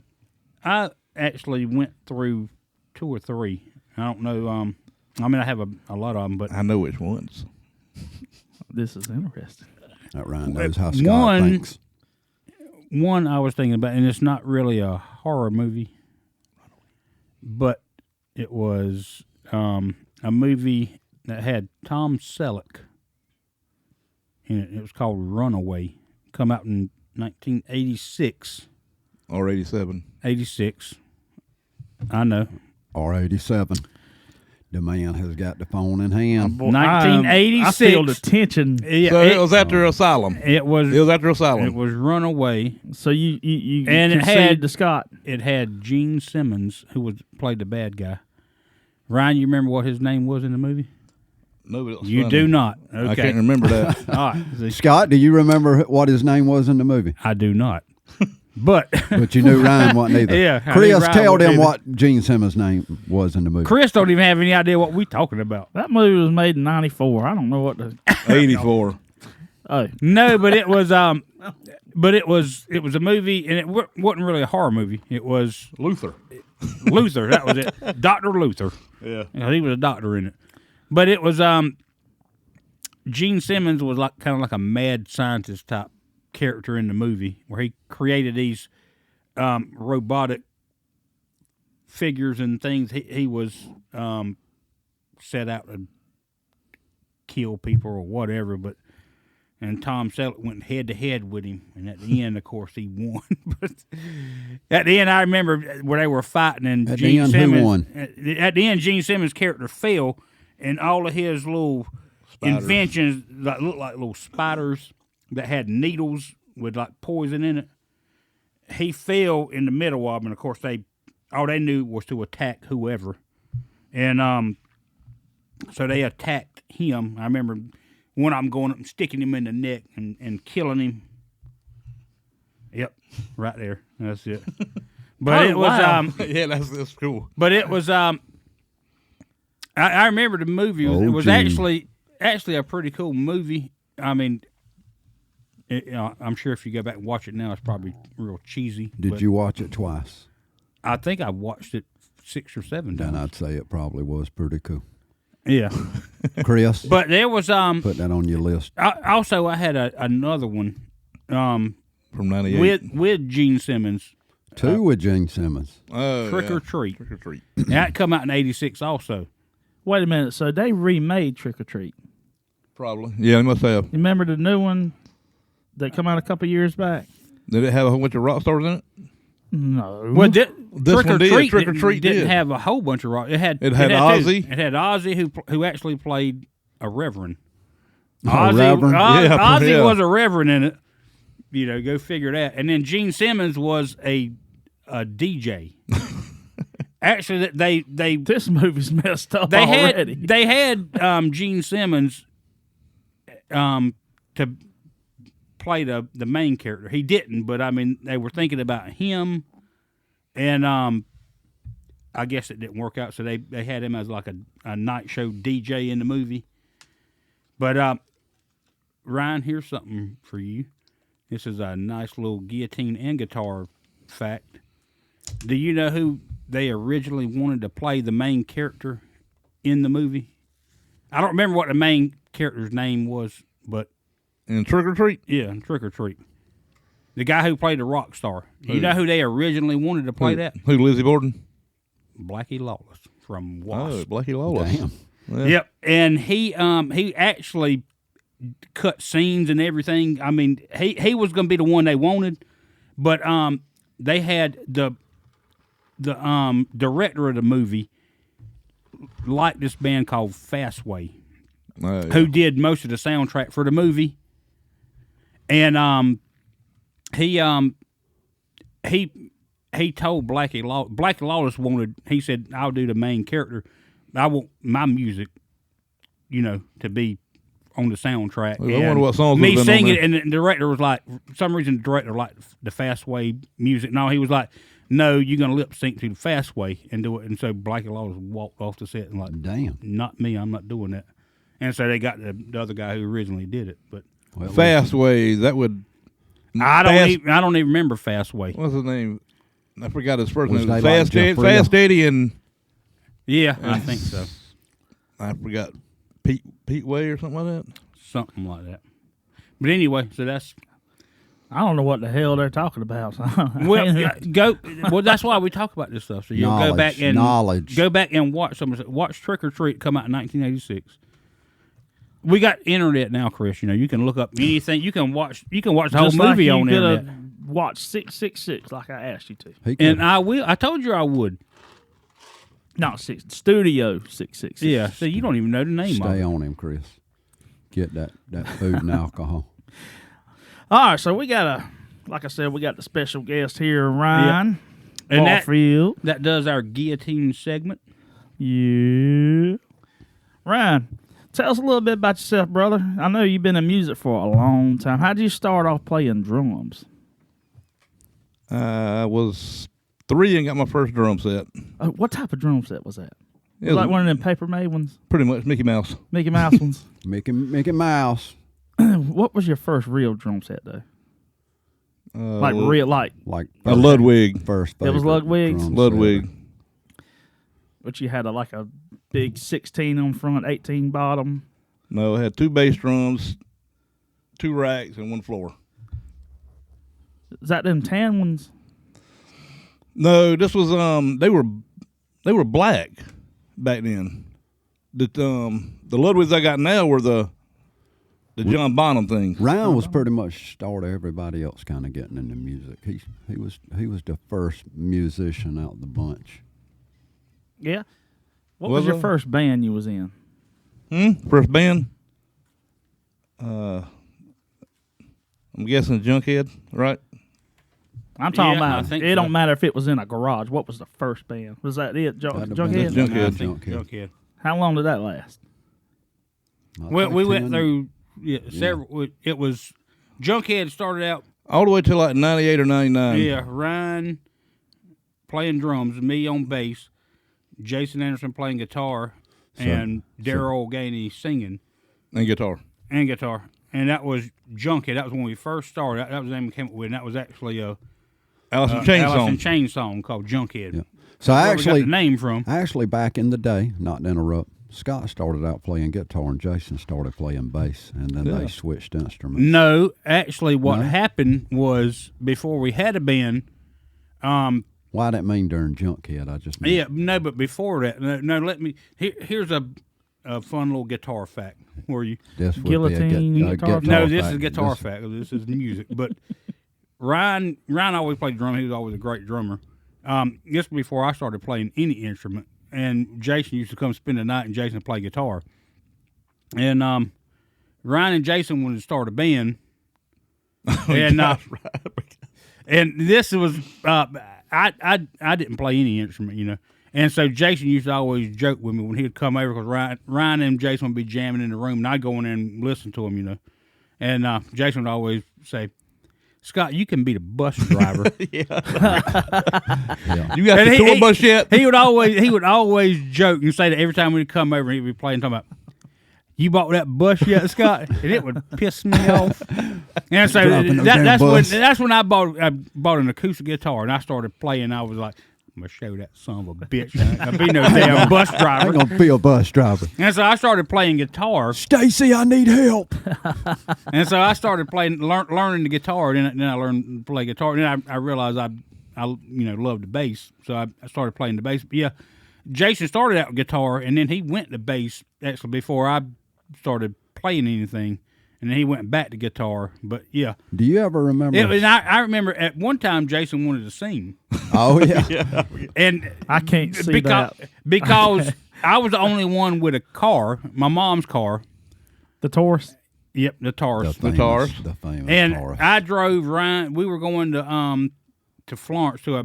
I actually went through 2 or 3. I don't know. I mean, I have a lot of them, but I know which ones. This is interesting. That Ryan knows how Scott One- thinks. one I was thinking about, and it's not really a horror movie, but it was a movie that had Tom Selleck in it. It was called Runaway. Come out in 1986. Or 87. 86. I know. R87. The man has got the phone in hand. 1986. I feel the tension. Yeah, So it was after Asylum. it was It was after Asylum. it was Runaway. So you And it concede had- to Scott. It had Gene Simmons, who played the bad guy. Ryan, you remember what his name was in the movie? No, but it was You funny. do not. Okay. I can't remember that. All right. See, Scott, do you remember what his name was in the movie? I do not. But But you knew Ryan wasn't either. Yeah, I knew Chris, Ryan tell wasn't them either. what Gene Simmons' name was in the movie. Chris don't even have any idea what we talking about. That movie was made in '94. I don't know what the. 84. Oh, No, but it was it was a movie, and it wasn't really a horror movie. It was Luther. Luther. That was it. Dr. Luther. Yeah. You know, he was a doctor in it. But it was Gene Simmons was like kind of like a mad scientist type character in the movie, where he created these robotic figures and things. He was set out to kill people or whatever, and Tom Selleck went head to head with him, and at the end, of course, he won. But at the end, I remember where they were fighting, and At the Gene end, who Simmons. won? At the end, Gene Simmons' character fell, and all of his little inventions that looked like little spiders that had needles with like poison in it. He fell in the middle of them, and of course, all they knew was to attack whoever, and so they attacked him. I remember one of them going up and sticking him in the neck and killing him. Yep, right there. That's it. But it was Yeah, that's cool. But it was I remember the movie. It was Gene. actually a pretty cool movie. I mean, I'm sure if you go back and watch it now, it's probably real cheesy. Did you watch it twice? I think I watched it 6 or 7 Then times. I'd say it probably was pretty cool. Yeah, Chris, but there was put that on your list. also I had another one From 98. with Gene Simmons, Two with Gene Simmons. Oh, Trick yeah. or Treat. Trick or Treat. That come out in '86 also. Wait a minute. So they remade Trick or Treat. Probably. Yeah, they must have. You remember the new one that come out a couple years back? Did it have a whole bunch of rock stars in it? No. Well, This Trick or one did. Treat Trick or Treat didn't did. have a whole bunch of rock. It had It had two. Ozzy. It had Ozzy who actually played a reverend. Reverend? Yeah, Ozzy yeah. was a reverend in it. You know, go figure that. And then Gene Simmons was a DJ. Actually, they This movie's messed up they already. had Gene Simmons to play the main character. He didn't, but I mean they were thinking about him, and I guess it didn't work out. So they had him as like a night show DJ in the movie. But Ryan, here's something for you. This is a nice little guillotine and guitar fact. Do you know who they originally wanted to play the main character in the movie? I don't remember what the main character's name was, but And Trick or Treat? yeah, Trick or Treat. The guy who played the rock star. Do you know who they originally wanted to play that? Who, Lizzie Borden? Blackie Lawless from Oh, Wasp. Blackie Lawless. Damn. Yeah. Yep, and he actually cut scenes and everything. I mean, he was going to be the one they wanted, but they had the director of the movie liked this band called Fastway, Yeah. who did most of the soundtrack for the movie, and he told Blackie Lawless wanted. He said, "I'll do the main character. I want my music, to be on the soundtrack." Well, I And wonder what songs me would've been on singing, there. and the director was like, for some reason, the director liked the Fastway music. No, he was like, "No, you're gonna lip sync to the Fastway and do it." And so Blackie Lawless walked off the set and like, Damn. "Not me, I'm not doing that." And so they got the other guy who originally did it, but Well, Fast Way, that would. I don't Fast- even remember Fastway. What's his name? I forgot his first Was name. they like Fast, Jeff Fast Bridges? Eddie and Yeah, I think so. I forgot Pete Way or something like that. Something like that. But anyway, so that's I don't know what the hell they're talking about. well, that's why we talk about this stuff. So you'll go back and go back and watch Trick or Treat come out in 1986. We got internet now, Chris. You can look up anything. You can watch the whole Just like movie you on the coulda internet. watched 666 like I asked you to. He could, And I will. I told you I would. Not Studio 666. Yeah. So you don't even know the name of stay it. on him, Chris. Get that food and alcohol. All right, so we got like I said, we got the special guest here, Ryan And that- Barfield. That does our guillotine segment. Yeah. Ryan, tell us a little bit about yourself, brother. I know you've been in music for a long time. How did you start off playing drums? I was 3 and got my first drum set. What type of drum set was that? It was Like one of them paper made ones? pretty much Mickey Mouse. Mickey Mouse ones? Mickey Mouse. What was your first real drum set, though? Like real, like, Like a Ludwig. first It was favorite Ludwig's? drum Ludwig. set. but you had like a big 16 on front, 18 bottom. No, it had 2 bass drums, 2 racks, and 1 floor. Is that them tan ones? No, this was they were black back then. The Ludwigs I got now were the John Bonham things. Ryan was pretty much started everybody else kind of getting into music. He was the first musician out of the bunch. Yeah. What was your first band you was in? First band? I'm guessing Junkhead, right? I'm talking Yeah, I about. think It so. don't matter if it was in a garage. What was the first band? Was that it? That'd have been Junkhead? it. Junkhead. I think Junkhead. Junkhead. How long did that last? Well, we went through several. It was Junkhead started out. All the way till like 98 or 99. Yeah, Ryan playing drums, me on bass, Jason Anderson playing guitar, and Daryl Gainey singing And guitar. and guitar. And that was Junkhead. That was when we first started. That was the name we came up with. And that was actually a Alice in Chains Alice song. in Chains song called Junkhead. Yeah. So Where we actually, got the name from. back in the day, not to interrupt, Scott started out playing guitar and Jason started playing bass, and then they switched instruments. No, actually, what No? happened was before we had a band. Why I didn't mean during Junkhead. I just meant, Yeah, no, but before that, no. Let me. Here's a fun little guitar fact for you. this would Guillotine be a guitar No, fact. this is guitar fact. This is music. But Ryan always played drum. He was always a great drummer. This was before I started playing any instrument. And Jason used to come spend the night, and Jason would play guitar. And Ryan and Jason wanted to start a band. And and this was I didn't play any instrument, you know. And so Jason used to always joke with me when he'd come over because Ryan and Jason would be jamming in the room, and I'd go in there and listen to him, you know. And Jason would always say, "Scott, you can be the bus driver." You got the tour bus yet? He would always joke and say that every time we'd come over, he'd be playing, talking about, "You bought that bus yet, Scott?" And it would piss me off. And so Dropping the damn bus. that's when I bought an acoustic guitar, and I started playing. I was like, "I'm gonna show that son of a bitch. I'll be no damn bus I driver." ain't gonna be a bus driver. And so I started playing guitar, Stacy, I need help. and so I started learning the guitar. Then I learned to play guitar. And then I realized I loved the bass, so I started playing the bass. But yeah, Jason started out with guitar, and then he went to bass actually before I started playing anything, and then he went back to guitar. But yeah, Do you ever remember? and I remember at one time Jason wanted to sing, Oh yeah. and I can't see because that. because I was the only one with a car, my mom's car. The Taurus. Yep, the Taurus. The Taurus. famous And Taurus. I drove Ryan. We were going to Florence to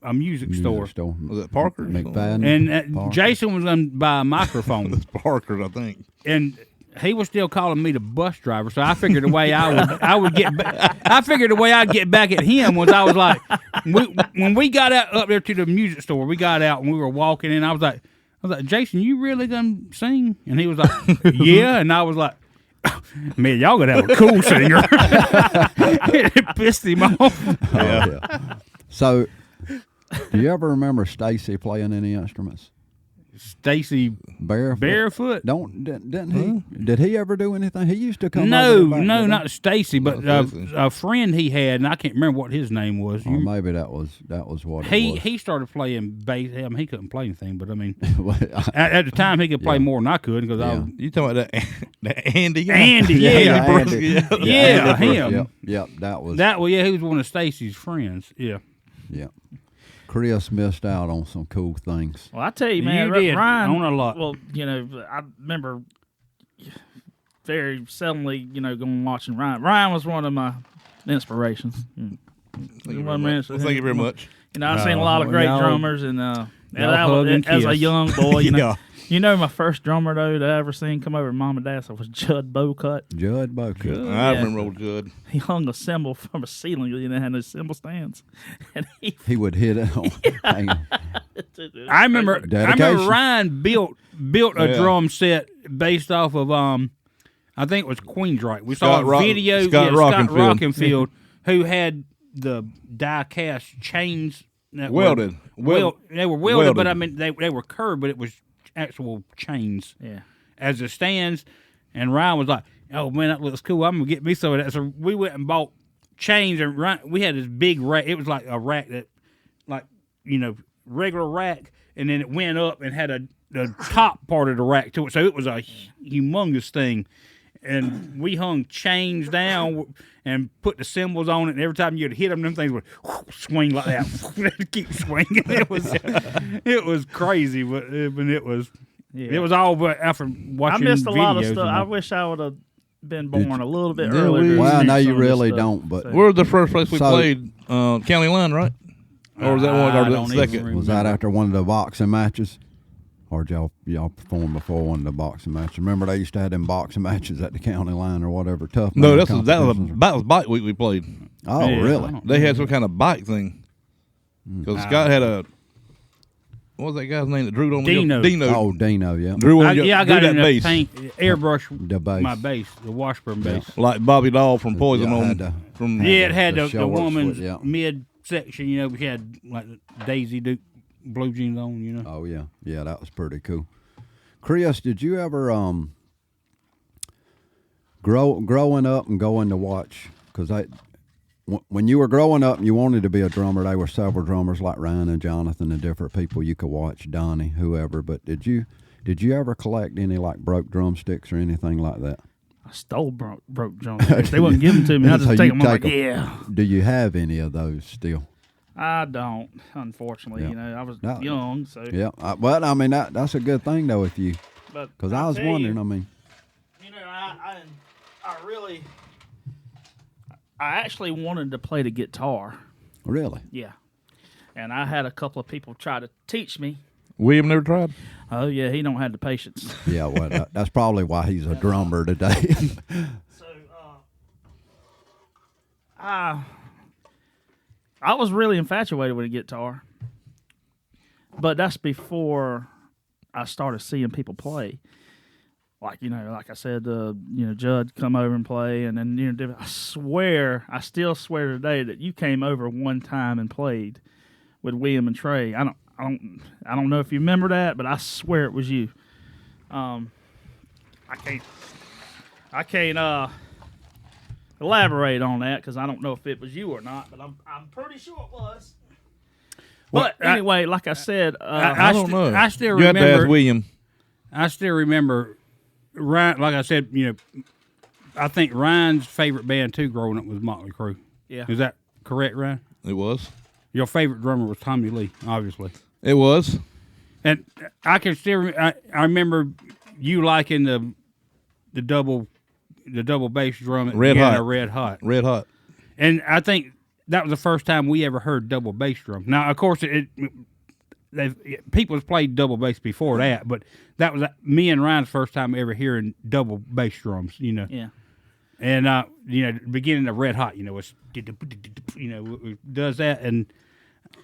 a music store, Was it Parker's? McFadden. and Parker. Jason was going to buy a microphone, Parker's, I think. and he was still calling me the bus driver. So I figured the way I would get back. I figured the way I'd get back at him was I was like, when we got out up there to the music store, we got out and we were walking, and I was like, Jason, you really gonna sing? And he was like, yeah, and I was like, man, y'all gonna have a cool singer. It pissed him off. Oh, yeah. So, do you ever remember Stacy playing any instruments? Stacy Barefoot. Didn't he? Did he ever do anything? He used to come. No, over the back, didn't he? not Stacy, but Not Stacy. a friend he had, and I can't remember what his name was. Or maybe that was what it was. He started playing bass. I mean, he couldn't play anything, but I mean, Well, at the time he could play more than I could because I was You talking about that Andy guy? Andy, yeah, Andy. Yeah, Andy him. Brooks, Yep, that was. yeah, he was one of Stacy's friends. Yeah, Yeah. Chris missed out on some cool things. Well, I tell you, man, You did, Ryan. on a lot. Well, I remember very seldomly, going and watching Ryan. Ryan was one of my inspirations. Thank you You very know what I mean? much. Well, thank you very much. I've seen a lot of great y'all- drummers, and y'all I hug and as a kiss. young boy, Yeah. my first drummer though that I ever seen come over to Mom and Dad's was Judd Bowcut. Judd Boca. I remember old Judd. He hung a cymbal from a ceiling, had those cymbal stands, and He would hit it on. Hang on. I remember. Dedication. Ryan built a Yeah. drum set based off of I think it was Queensryche. We saw Scott a video. Scott Scott Rockenfield. Rockenfield, who had the die cast chains that Welded. They were welded, Welded. but I mean they were curved, but it was actual chains Yeah. as it stands. And Ryan was like, "Oh man, that looks cool. I'm gonna get me some of that." So we went and bought chains, and we had this big rack. It was like a rack that, like, regular rack, and then it went up and had the top part of the rack to it. So it was a humongous thing. And we hung chains down and put the symbols on it. And every time you'd hit them things would swing like that. Keep swinging. It was crazy, but it was. Yeah. It was all but after I watching missed a lot of videos stuff. and I all. wish I would have been born a little bit Yeah, earlier. Well, I know Some you of this really stuff. don't, but So- Where's the first place we So- played? County Line, right? Or was that one? I Or don't that even second? remember. was that after one of the boxing matches? Or did y'all perform before one of the boxing matches? Remember they used to have them boxing matches at the county line or whatever. Tough. No, man that was competitions. bike week we played. Oh, Yeah, really? I don't- They had some kind of bike thing. Because Scott had a, what was that guy's name that drew on me? Dino. Oh, Dino, yeah. Drew on I got that in the base. paint, airbrush The base. my base, the Washburn Yeah. base. Like Bobby Dahl from Poison Yeah, I on. had to- From Yeah, it had the the shorts woman's with- yeah. mid section. We had like the Daisy Duke blue jeans on. Oh, yeah. Yeah, that was pretty cool. Chris, did you ever growing up and going to watch? Because when you were growing up and you wanted to be a drummer, there were several drummers like Ryan and Jonathan and different people you could watch, Donnie, whoever. But did you ever collect any like broke drumsticks or anything like that? I stole broke drumsticks. They wouldn't give them to me. I So just take you them. I'm like, take 'em. yeah. Do you have any of those still? I don't, unfortunately. Yeah. I was No. young, so. Yeah. Well, I mean that's a good thing though if you, But because I I'll was tell you, wondering. I mean, I really, I actually wanted to play the guitar. really. Yeah. And I had a couple of people try to teach me. William never tried. Oh yeah, he don't have the patience. Yeah. Well, that's probably why he's a drummer today. So, I was really infatuated with a guitar, but that's before I started seeing people play. Like like I said, Judd come over and play, and then I still swear today that you came over one time and played with William and Trey. I don't know if you remember that, but I swear it was you. I can't elaborate on that because I don't know if it was you or not, but I'm pretty sure it was. Well, But anyway, like I said, I don't know. I still You had to remember. ask William. I still remember. Ryan, like I said, I think Ryan's favorite band too, growing up, was Motley Crue. Yeah. Is that correct, Ryan? It was. Your favorite drummer was Tommy Lee, obviously. It was. And I can still. I remember you liking the double bass drum at Red the end Hot. of Red Hot. Red Hot. And I think that was the first time we ever heard double bass drum. Now, of course, people have played double bass before that, but that was me and Ryan's first time ever hearing double bass drums. yeah. And the beginning of Red Hot, it's it does that, and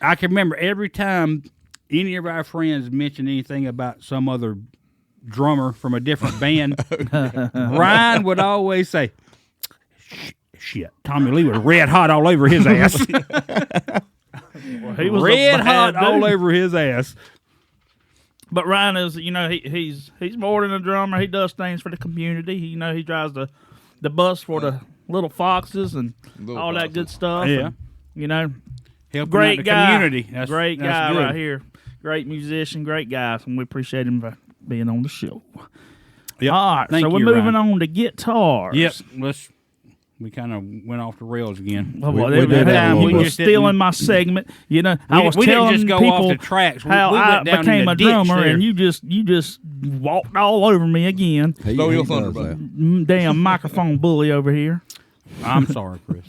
I can remember every time any of our friends mentioned anything about some other drummer from a different band, Ryan would always say, "Shit, Tommy Lee was red hot all over his ass, Well, he was a red bad hot all dude. over his ass." But Ryan is, he's more than a drummer. He does things for the community. He drives the bus for the little foxes and Little all that foxes. good stuff. Yeah. And, Helping great out the guy. community. That's, Great that's guy good. right here. Great musician, great guy. And we appreciate him for being on the show. Yep. All right, Thank so we're you, moving Ryan. on to guitars. Yep. We kind of went off the rails again. Well, We every did that a time little you bit. were stealing my segment. I was we didn't telling just go people off the tracks. how we I went down in became the a ditch drummer, there. and you just walked all over me again. Stole your thunder, does brother. that. Damn microphone bully over here. I'm sorry, Chris.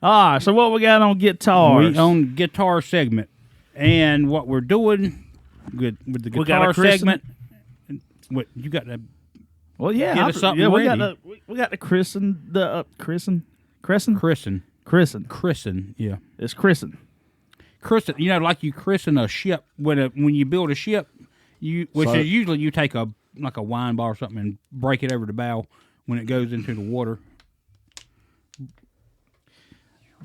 All right, so what we got on guitars? We own guitar segment, and what we're doing with the We got a guitar Chris- segment. What you got? Well, yeah, Get us something we got ready. we got the christen. Christen. Yeah, It's christen. Christen. Like you christen a ship when you build a ship, which So- is usually you take a wine bar or something and break it over the bow when it goes into the water.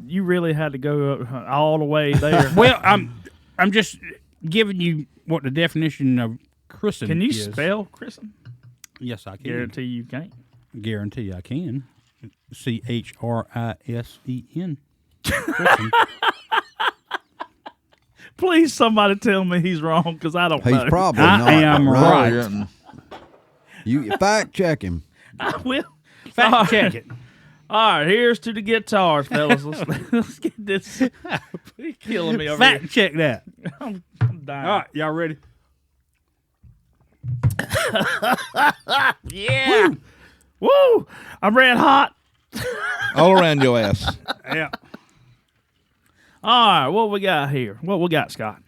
You really had to go all the way there. Well, I'm just giving you what the definition of christen Can you is. spell christen? Yes, I can. Guarantee you can't. Guarantee I can. CHRISEN. Christen. Please, somebody tell me he's wrong because I don't He's know. probably I not. am right. Yeah. You fact check him. I will. Fact check it. All right, here's to the guitars, fellas. Let's get this. You're killing me over Fact here. check that. I'm dying. All right, y'all ready? Yeah. Woo! I'm red hot. All around your ass. Yeah. All right, what we got here? What we got, Scott?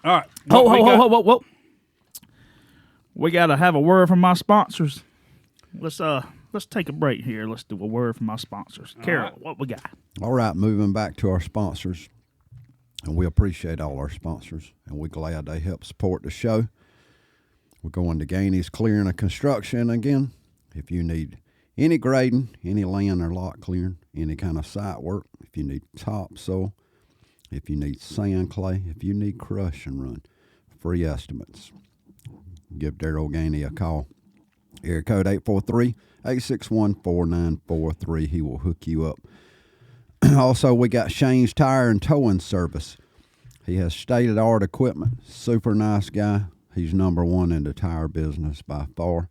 All right. Ho, What we ho, got- ho, ho, ho, ho. We got to have a word from my sponsors. Let's take a break here. Let's do a word from my sponsors. Carol, what we got? All right, moving back to our sponsors, and we appreciate all our sponsors, and we're glad they help support the show. We're going to Gainey's Clearing and Construction again. If you need any grading, any land or lot clearing, any kind of site work, if you need topsoil, if you need sand clay, if you need crush and run, free estimates, give Daryl Gainey a call. Area code 843-861-4943. He will hook you up. Also, we got Shane's Tire and Towing Service. He has state-of-the-art equipment. Super nice guy. He's number one in the tire business by far.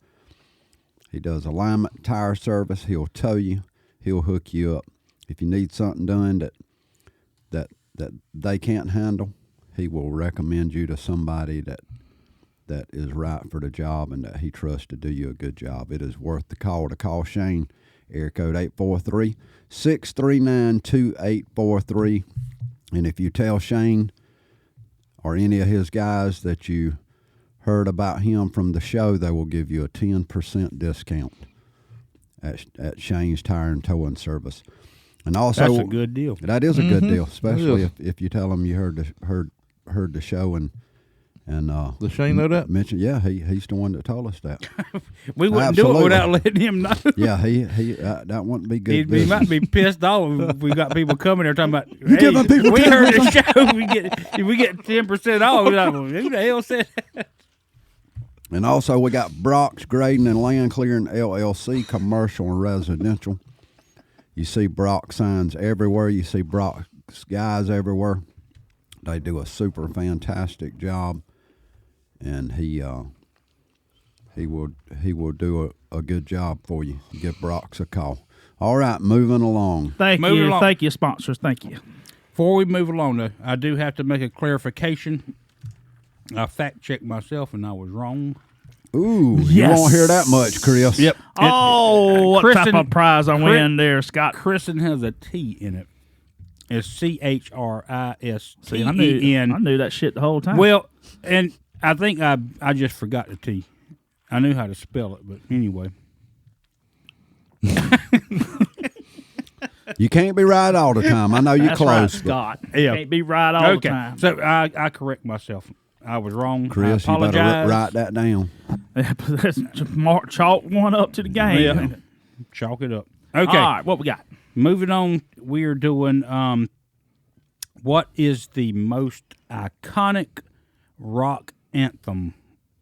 He does alignment tire service. He'll tow you. He'll hook you up. If you need something done that they can't handle, he will recommend you to somebody that is right for the job and that he trusts to do you a good job. It is worth the call to call Shane. Area code 843-639-2843. And if you tell Shane or any of his guys that you heard about him from the show, they will give you a 10% discount at Shane's Tire and Towing Service. And also, That's a good deal. that is a good deal, It especially is. if you tell him you heard the show and Does Shane know that? mention. Yeah, he's the one that told us that. We wouldn't do it Absolutely. without letting him know. Yeah, he that wouldn't be good. He might business. be pissed off if we got people coming there talking about, giving people we heard 10%. the show. We get 10% off. We're like, well, who the hell said that? And also, we got Brock's Grading and Land Clearing LLC, commercial and residential. You see Brock signs everywhere. You see Brock's guys everywhere. They do a super fantastic job, and he will do a good job for you. Give Brock's a call. All right, moving along. Thank Moving you. along. Thank you, sponsors. Thank you. Before we move along, though, I do have to make a clarification. I fact-checked myself, and I was wrong. Ooh, you Yes. won't hear that much, Chris. Oh, what Kristen- type of prize I win there, Scott? Christen has a T in it. It's See, I CHRISTEN. knew that shit the whole time. Well, and I think I just forgot the T. I knew how to spell it, but anyway. You can't be right all the time. I know you're that's close. right, but Scott. Yeah. Can't be right all the Okay, time. so I correct myself. I was wrong. Chris, I you better apologize. write that down. Let's chalk one up to the game. Yeah. Chalk it up. Okay, All right, what we got? moving on. We are doing what is the most iconic rock anthem?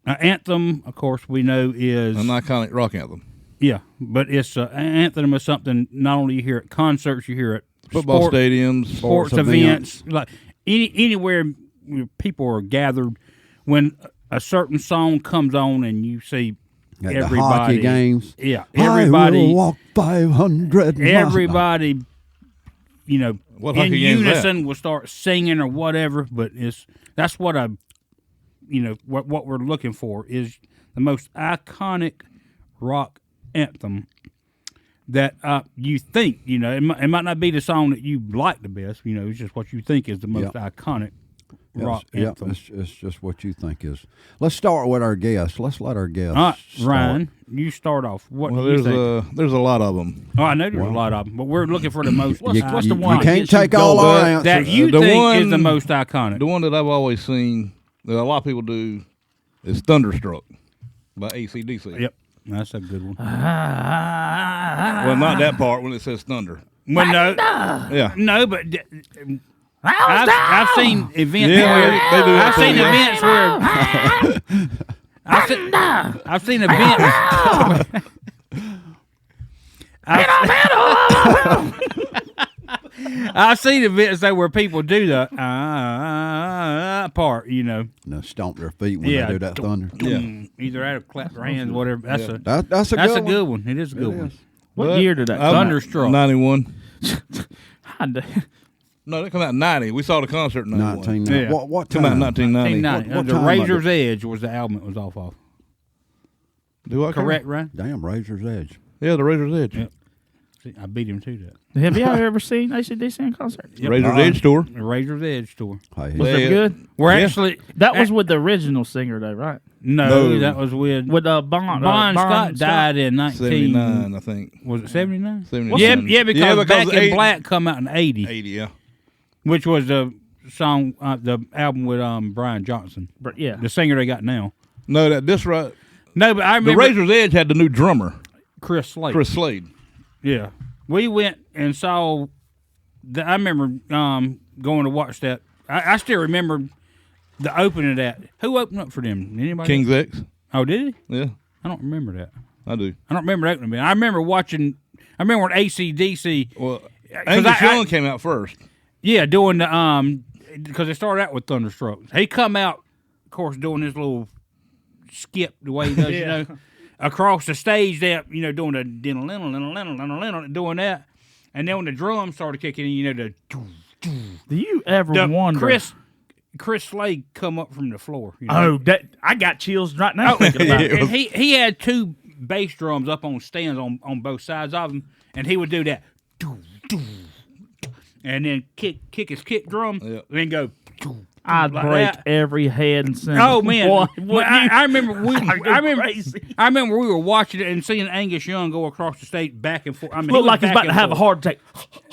Anthem, of course, we know is An iconic rock anthem. yeah, but it's an anthem is something not only you hear at concerts, you hear at Football stadiums. sports events, like anywhere where people are gathered. When a certain song comes on, and you see At everybody, the hockey games. yeah, I will everybody, walk 500 miles. everybody, you know, What in hockey game is that? unison will start singing or whatever. But that's what what we're looking for is the most iconic rock anthem that you think, it might not be the song that you like the best, it's just what you think is the most iconic rock Yep, anthem. it's just what you think is. Let's start with our guests. Let's let our guests All right, start. Ryan, you start off. What Well, do you think? there's a lot of them. Oh, I know there's a lot of them, but we're looking for the most What's- You, what's you- the one you that can't gets you take all going? our But answers. that you the think is one- the most iconic. The one that I've always seen that a lot of people do is Thunderstruck by AC/DC. Yep, that's a good one. Well, not that part when it says thunder. Well, no, Yeah. no, but I've seen events Yeah, where they do that I've seen too. events where I've seen events. I've seen events though where people do the part, you know. Now stomp their feet when Yeah. they do that thunder. Yeah. Either out of clap their hands, whatever. That's a That's a that's good a good one. It is a good one. What But year did that I'm come out? Thunderstruck. 91. I d- No, that come out in 90. We saw the concert in 91. 1990. Yeah. What Come out time? in 1990. 1990. What The time Razor's was Edge was the album it was off of. Do I Correct, right? Damn, Razor's Edge. Yeah, the Razor's Edge. Yeah. See, I beat him to that. Have y'all ever seen ACDC in concert? Razor's Edge tour. The Razor's Edge tour. Hey, Was Yeah. it good? We're Yeah. actually That was with the original singer, though, right? no, No. that was with With Bon Bon Scott died in 79, I think. Was it 79? 79. Yeah, because Back in 80 Black come out in 80, 80, yeah. which was the song, the album with Brian Johnson, Yeah. the singer they got now. No, this right. No, but I The remember Razor's Edge had the new drummer, Chris Slade. Chris Slade. Yeah, we went and saw. I remember going to watch that. I still remember the opening of that. Who opened up for them? Anybody? King's X. Oh, did he? Yeah, I don't remember that. I do. I don't remember opening. I remember watching. I remember when AC/DC. Well, 'Cause Angus I- Young came out first. Yeah, doing the because it started out with Thunderstruck. He come out, of course, doing his little skip the way he does, you know, across the stage there, you know, doing the doing that, and then when the drums started kicking in, you know, Do you ever the wonder? Chris Slade come up from the floor. You know? Oh, that I got chills right now thinking about it. And he had two bass drums up on stands on both sides of him, and he would do that, and then kick his kick drum, Yeah. and then go. I'd like break that. every head and cymbal. Oh man! What? Well, I remember Crazy. I remember we were watching it and seeing Angus Young go across the stage back and forth. I mean, Looked like he's back about to and have a forth. heart attack.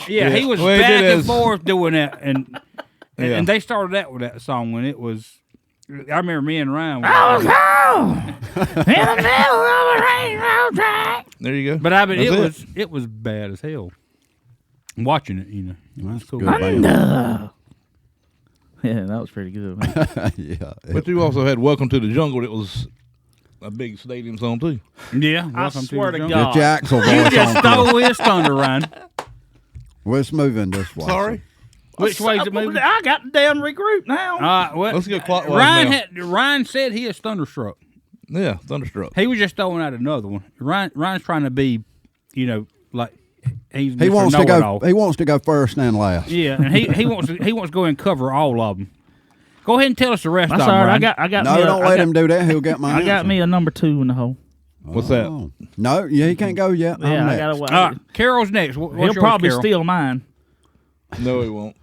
Yeah, he was Well, he back did and as- forth doing that, and Yeah. and they started out with that song when it was. I remember me and Ryan. There you go. But I mean, That's it was bad as hell. Watching it, you know, That's cool. good band. Yeah, that was pretty good. Man. Yeah. But you also had Welcome to the Jungle. It was a big stadium song, too. Yeah, I welcome swear the to jungle. God. Get your Axel You voice just on. Chris. stole his thunder, Ryan. Let's move in this way. Sorry. Which way's it moving? I got the damn regroup now. Well, Let's go clockwise now. Ryan said he is thunderstruck. Yeah, Thunderstruck. He was just throwing out another one. Ryan's trying to be, you know, like he's He Mr. wants to go. know-it-all. He wants to go first and last. Yeah, and he wants to go and cover all of them. Go ahead and tell us the rest That's of all them. right. Ryan. I got. No, me a, don't I let got, him do that. He'll get my. I got answer. me a number 2 in the hole. What's that? Oh. No, yeah, he can't go yet. Yeah, I'm I next. got to. Carol's next. What's He'll yours, probably Carol? steal mine. No, he won't.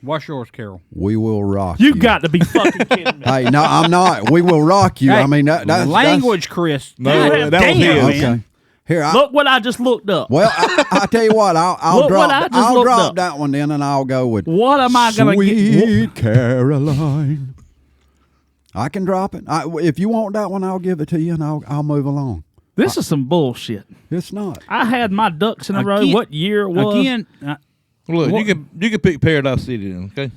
What's yours, Carol? We will rock You got to be fucking kidding me. Hey, no, I'm not. We will rock you. Hey, I mean, that's language, Chris. No, God that was damn, his. That's, man. okay. Here, Look what I just looked up. well, I tell you what, I'll Look what I drop. just I'll looked drop up. that one in, and I'll go with What am I gonna get? Sweet Caroline. I can drop it. If you want that one, I'll give it to you, and I'll move along. This is some bullshit. It's not. I had my ducks in a row. Again- What year it was? Again, Look, What- you could pick Paradise City then, okay?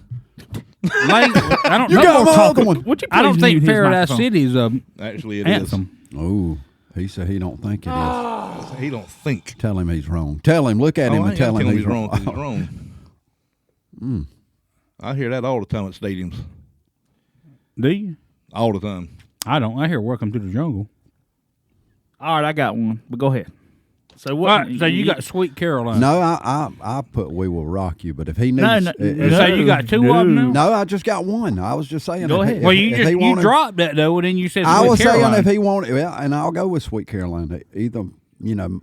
I don't You know. got my talking- other one. Would you I don't please think mute his Paradise microphone? City is a Actually, it is. anthem. Oh, he said he don't think it is. He don't think. Tell him he's wrong. Tell him. Look at him I and ain't tell gotta him he's wrong. wrong. 'Cause he's wrong. I hear that all the time at stadiums. Do you? All the time. I don't. I hear "Welcome to the Jungle." All right, I got one. But go ahead. So All what? right, so you got "Sweet Caroline." No, I put "We Will Rock You," but if he needs, No, So you got two of them now? no, I just got one. I was just saying. Go if he- ahead. Well, if he you wanted- dropped that though, and then you said I "Sweet was Caroline." saying if he wanted, well, and I'll go with "Sweet Caroline." Either,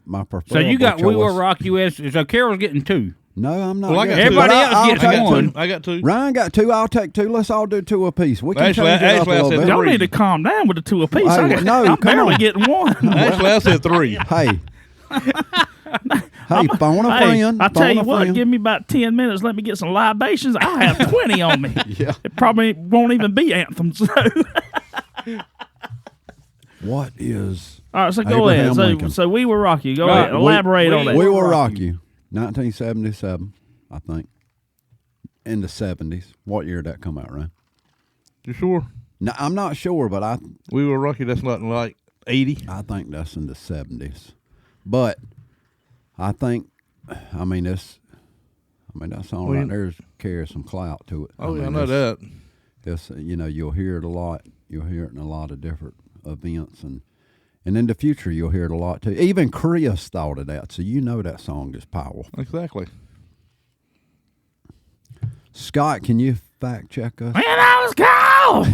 my preferred. So you got "We Will Rock You" as so Carol's getting two. No, I'm not. Well, I got getting two. Everybody but else I'll gets take one. I got two. Ryan got two. I'll take two. Let's all do two apiece. We can Actually, change it up a actually, I little said bit. Y'all three. need to calm down with the 2 apiece. Hey, I'm come barely on. getting one. Actually, I said 3. Hey, hey, phone a Hey, friend. I tell phone you a what, friend. give me about 10 minutes. Let me get some libations. I'll have 20 on me. Yeah. It probably won't even be anthems. So. What is? All right, so go Abraham ahead. So, Lincoln. so we will rock you. Go Right, ahead. Elaborate on that. We Will Rock You. 1977, I think. in the 70s. What year did that come out, Ryan? You sure? No, I'm not sure, but I We Will Rock You. That's not like 80. think that's in the 70s. But I think, I mean, that song Well, right there carries some clout to it. Oh, yeah, I mean, know that. It's, you'll hear it a lot. You'll hear it in a lot of different events, and in the future you'll hear it a lot too. Even Chris thought of that, so that song is powerful. Exactly. Scott, can you fact check us? When I was caught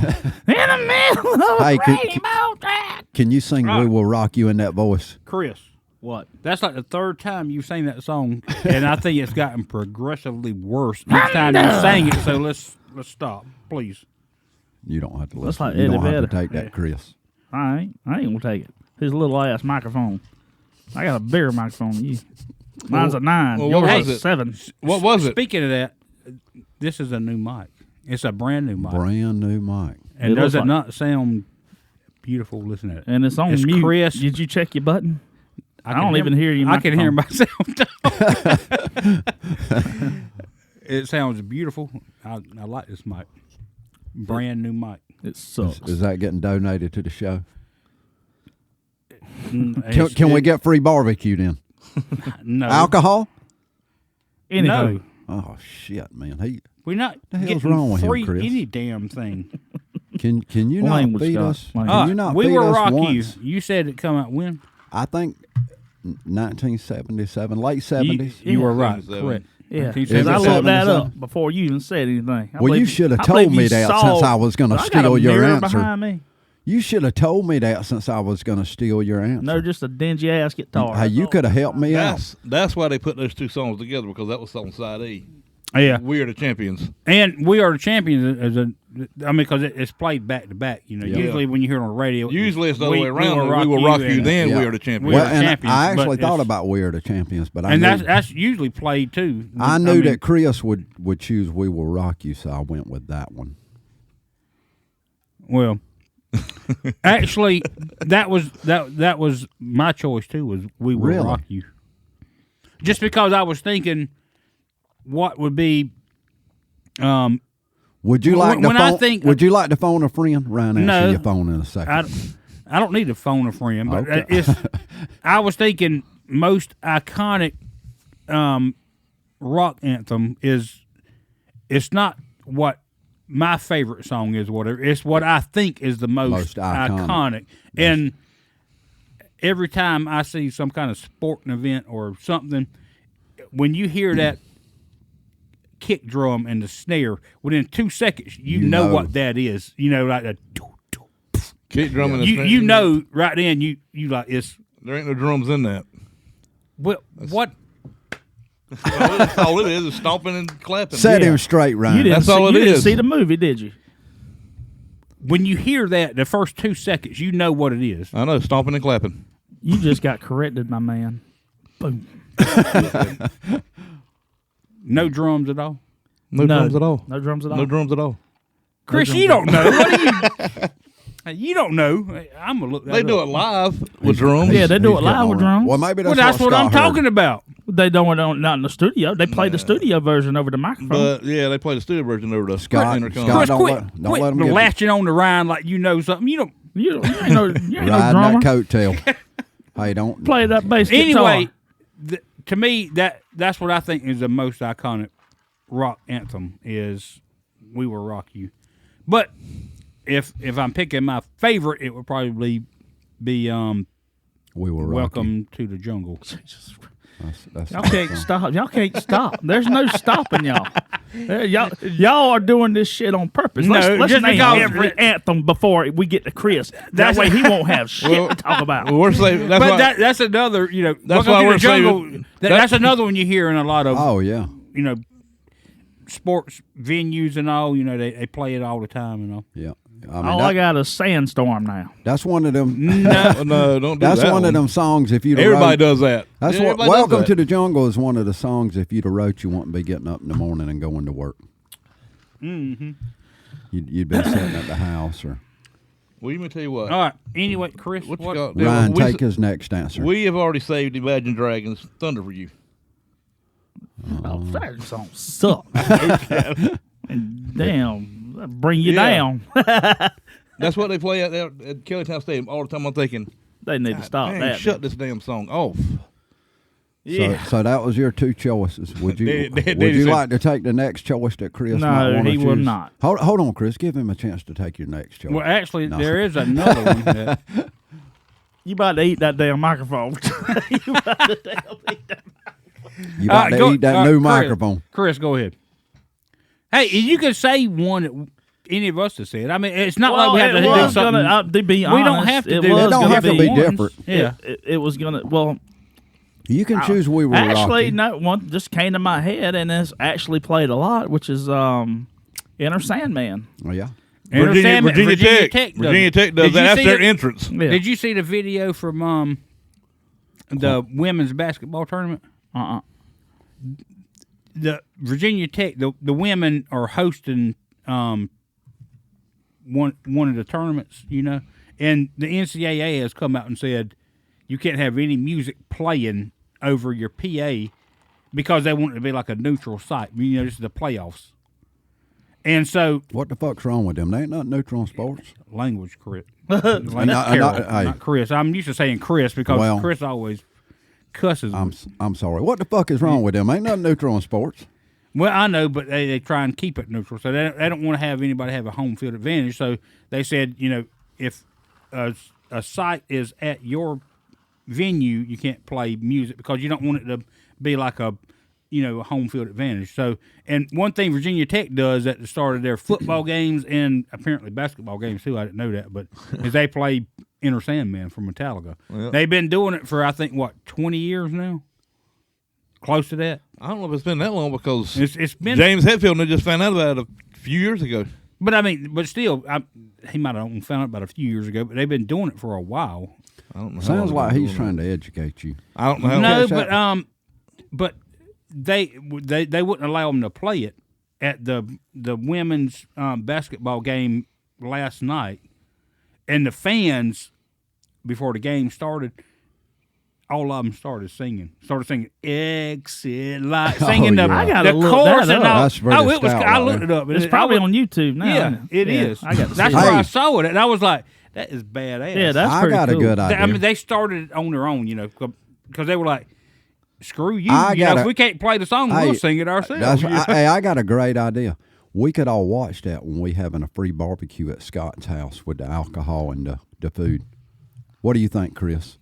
in the middle of Hey, a rainbow track. Can you sing "We Will Rock You" in that voice? Chris, What? that's like the third time you've sang that song, and I think it's gotten progressively worse each time you sang it. So let's stop, please. You don't have to That's listen. like You don't Eddie have to Vedder. take that, Chris. I ain't gonna take it. His little ass microphone. I got a bigger microphone than you. Mine's a 9. well, Yours what is was a it? 7. What was it? Speaking of that, this is a new mic. It's a brand new mic, Brand new mic. and It does looks it like- not sound beautiful? Listen to it. And it's on It's mute. Chris. Did you check your button? I can don't even hear you. I can hear microphone. myself. It sounds beautiful. I like this mic. Brand new mic. It sucks. Is that getting donated to the show? It's- Can we get free barbecue then? no Alcohol? Anywho, No, Oh shit, man! we're not The hell's getting wrong with him, free Chris? any damn thing. Can you Lane not was feed Scott. us? Lane. Can you not we feed will us rock once? you. You said it come out when? I think 1977, late 70s. You were right. 77. Correct. yeah, 1977. because I looked that 77. up before you even said anything. I Well, you believe- should have I told believe me you that saw- since I was going to I got a steal your mirror answer. behind me. You should have told me that since I was going to steal your answer. No, just a dingy ass guitar. Hey, you could have helped me out. That's why they put those two songs together, because that was on side E. Yeah, We Are the Champions. and We Are the Champions as a. I mean, because it's played back to back. Yeah. Usually when you hear it on the radio, Usually it's the other way around. will We Will Rock You, and- then Yeah. We Are the Champions. We Are Well, the and Champions, I actually but thought it's- about We Are the Champions, but I and knew, that's usually played too. I knew mean, that Chris would choose We Will Rock You, so I went with that one. Well, actually, that was my choice too. Was We Will Really? Rock You? Just because I was thinking, what would be. Would you like When to I phone? think- Would you like to phone a friend? Ryan, No. answer your phone in a second. I don't need to phone a friend, but Okay. I was thinking most iconic rock anthem is. It's not what my favorite song is. Whatever, it's what I think is the most iconic. iconic. And every time I see some kind of sporting event or something, when you hear that kick drum and the snare, within 2 seconds you know know. what that is. You know, like a. Kick drum and the snare. You know right then you like it's There ain't no drums in that. what That's all it is stomping and clapping. Set Yeah. him straight, Ryan. You didn't, That's see, all it you didn't is. see the movie, did you? when you hear that the first 2 seconds you know what it is. I know, stomping and clapping. You just got corrected, my man. Boom. No drums at all. No drums at all. No drums at all. No drums at all. Chris, you don't know. What are you? You don't know. I'm gonna look. That They do up. it live with drums. Yeah, they do He's it live getting with all right. drums. Well, maybe Well, that's, that's what I'm Scott heard. talking about. They don't not in the studio. They play the studio version over the microphone. But yeah, they play the studio version over the Scott, intercom. Scott, Chris, don't quit, let- don't quit let 'em get you. latching on to Ryan like you know something. You don't. you ain't no Riding drummer. that coattail. Hey, don't Play that bass Anyway, guitar. to me, that's what I think is the most iconic rock anthem is "We Will Rock You." But if I'm picking my favorite, it would probably be We will rock you. "Welcome to the Jungle." That's Y'all can't stop. Y'all can't stop. There's no stopping y'all. Y'all are doing this shit on purpose. No, Let's just name because- every anthem before we get to Chris. That That's- way he won't have shit Well, to talk about. Well, we're saying that's But why, that's another, That's Welcome why to we're the Jungle. saying That's another one you hear in a lot of, Oh yeah. sports venues and all. They play it all the time and all. Yeah. I mean, All I got is Sandstorm now. that's one of them. no, don't do That's that one of them songs. If you Everybody does that. That's Yeah, what. everybody does Welcome that. to the Jungle is one of the songs. If you'd have wrote, you wouldn't be getting up in the morning and going to work. Mm-hmm. You'd been sitting at the house or. Well, let me tell you what. All right. Anyway, Chris, What you what? got? Ryan, we, take his next answer. we have already saved Imagine Dragons Thunder for you. Oh, that song sucks. And damn, that'll bring you Yeah. down. That's what they play out there at Kellytown Stadium all the time. I'm thinking, They need to stop man, that. shut this damn song off. So that was your two choices. Would you They would you said- like to take the next choice that Chris might No, want to he choose? will not. Hold on, Chris. Give him a chance to take your next choice. Well, actually, No. there is another one. That, You about to eat that damn microphone. You about to damn eat that. You about to eat that new Chris, microphone. Chris, go ahead. Hey, you could say one that any of us have said. I mean, it's not like we have to it do was something. gonna, to be we honest, don't have to it do was that. It don't gonna have to be ones. different. Yeah. It was gonna. Well, You can choose We Will actually, Rock You. no one just came to my head, and it's actually played a lot, which is Enter Sandman. Oh, yeah. Virginia Tech. does Virginia it. Tech does Did that. you That's see their the- entrance. Yeah. Did you see the video from the women's basketball tournament? The Virginia Tech, the women are hosting one of the tournaments, and the NCAA has come out and said you can't have any music playing over your PA because they want it to be like a neutral site. This is the playoffs, and so What the fuck's wrong with them? They ain't nothing neutral on sports. language, Chris. Hey. Not Chris. I'm used to saying Chris because Well, Chris always cusses. I'm sorry. What the fuck is wrong with them? Ain't nothing neutral on sports. Well, I know, but they try and keep it neutral, so they don't want to have anybody have a home field advantage. So they said, if a site is at your venue, you can't play music because you don't want it to be like a home field advantage. So, and one thing Virginia Tech does at the start of their football games and apparently basketball games too, I didn't know that, but is they play Enter Sandman from Metallica. Well. They've been doing it for I think 20 years now, close to that. I don't know if it's been that long because It's been James Hetfield just found out about it a few years ago. But I mean, but still, he might have found out about a few years ago, but they've been doing it for a while. I don't know. how Sounds long like they've been he's doing trying to educate you. it. I don't know. How No, Okay, but they wouldn't allow them to play it at the women's basketball game last night, and the fans before the game started. All of them started singing exit light, singing yeah. the, I gotta the look chorus that and up. all. That's pretty Oh, it was. stout I right looked there. it up. It's and probably I was- on YouTube now. Yeah, isn't it Yeah, is. I got to That's see where it. I saw it, and I was like, "That is badass." Yeah, that's I pretty got cool. a good idea. I mean, they started on their own, because they were like, "Screw you!" I gotta- if we can't play the song, Hey, we'll sing it ourselves. I got a great idea. We could all watch that when we having a free barbecue at Scott's house with the alcohol and the food. What do you think, Chris?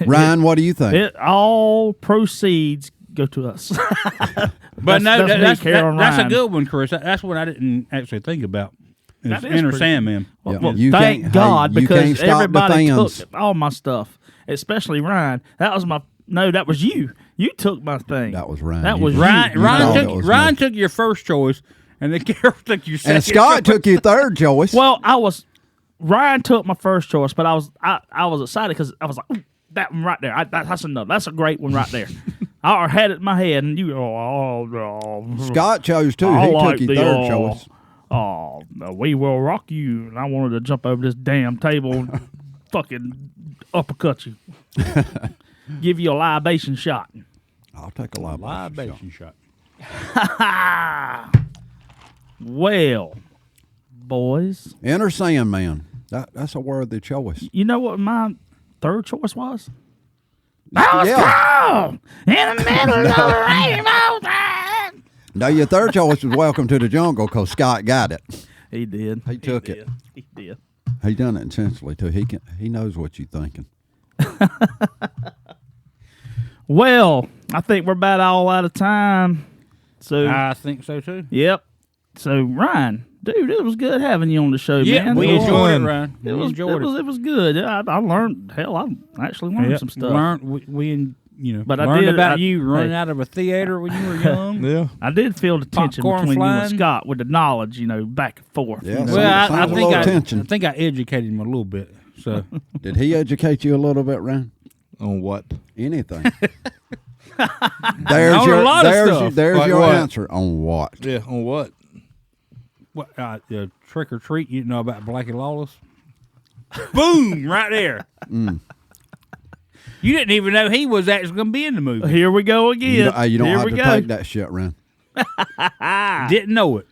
Ryan, what do you think? It all proceeds go to us. But no, me, that's Carol and that's a Ryan. good one, Chris. That's what I didn't actually think about. That Is is Enter pretty- Sandman. Yeah. Well, You thank can't- God, hey, you because can't stop the everybody fans. took all my stuff, especially Ryan. That was my no. That was you. You took my thing. That was Ryan. That You- was Ryan, you. Ryan thought it took was Ryan me. took your first choice, and then Carol took your second. And Scott choice. took your third choice. Well, Ryan took my first choice, but I was excited because I was like, ooh, that one right there. That's enough. That's a great one right there. I already had it in my head, and you Scott chose two. I He like took the, your third choice. We will rock you. And I wanted to jump over this damn table and fucking uppercut you. Give you a libation shot. I'll take a libation. libation shot. Well, boys, Enter Sandman. That's a worthy choice. you know what my third choice was? That was Yeah. cold in the middle of the rainbow time. Now, your third choice was Welcome to the Jungle because Scott got it. He did. He took it. He did. He done it intentionally, too. He knows what you're thinking. Well, I think we're about all out of time. So, I think so too. yep. So, Ryan, dude, it was good having you on the show, Yeah, man. we It was- enjoyed it, fun. Ryan. It We was, enjoyed it was good. I learned. Hell, I actually learned Yep. some stuff. Learned, but I But I learned did- about I- you running hey. out of a theater when you were young. Yeah. I did feel the tension Popcorn between you flying. and Scott with the knowledge, back and forth. Yeah, Well, I Sounds a think little I tension. think I educated him a little bit. So Did he educate you a little bit, Ryan? On what? Anything. There's On a your, lot of there's, stuff. there's Like your what? answer on what. Yeah. On what? what? The trick or treat? You know about Blackie Lawless? Boom! Right there. You didn't even know he was actually going to be in the movie. Here we go again. You don't Here have we to go. take that shit, Ren. Didn't know it.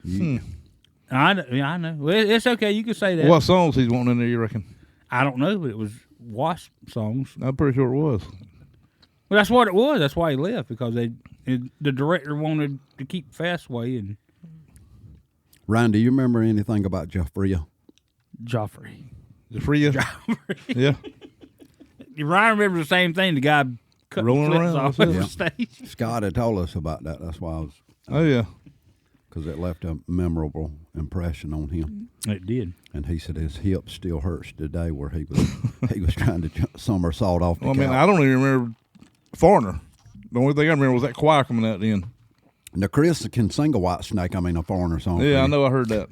I know. Yeah, I know. Well, it's okay. You can say that. What songs he's wanting in there, you reckon? I don't know, but it was Wasp songs. I'm pretty sure it was. Well, that's what it was. That's why he left, because the director wanted to keep Fastway. And Ryan, do you remember anything about Joffrey? Joffrey. The Freya? Yeah. Ryan remembers the same thing. The guy cut Rolling flips around, off that's the it. stage. Scott had told us about that. That's why I was, Oh, yeah. because it left a memorable impression on him. It did. And he said his hip still hurts today, where he was trying to somersault off the Well, I mean, couch. I don't even remember Foreigner. The only thing I remember was that choir coming out then. Now, Chris can sing a White Snake. I mean, a Foreigner song. Yeah, I can he? know. I heard that.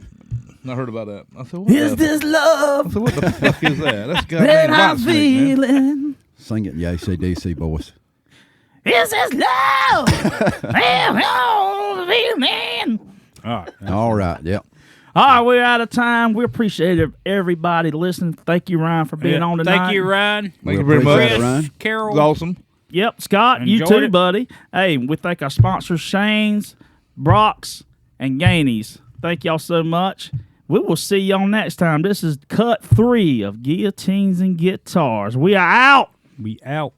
I heard about that. I said, what Is the this I love said, what the fuck is that? That's that goddamn I'm White Snake, man. feeling? Sing it in the AC/DC voice. Is this love that I'm feeling? All right. All right, yep. All right, we're out of time. We appreciate everybody listening. Thank you, Ryan, for being on tonight. Thank you, Ryan. Thank We you very appreciate much. it, Ryan. Chris, Carol. It was awesome. Yep, Scott, you Enjoyed too, it. buddy. Hey, we thank our sponsors, Shane's, Brock's, and Gainey's. Thank y'all so much. We will see y'all next time. This is cut 3 of Guillotines and Guitars. We are out. We out.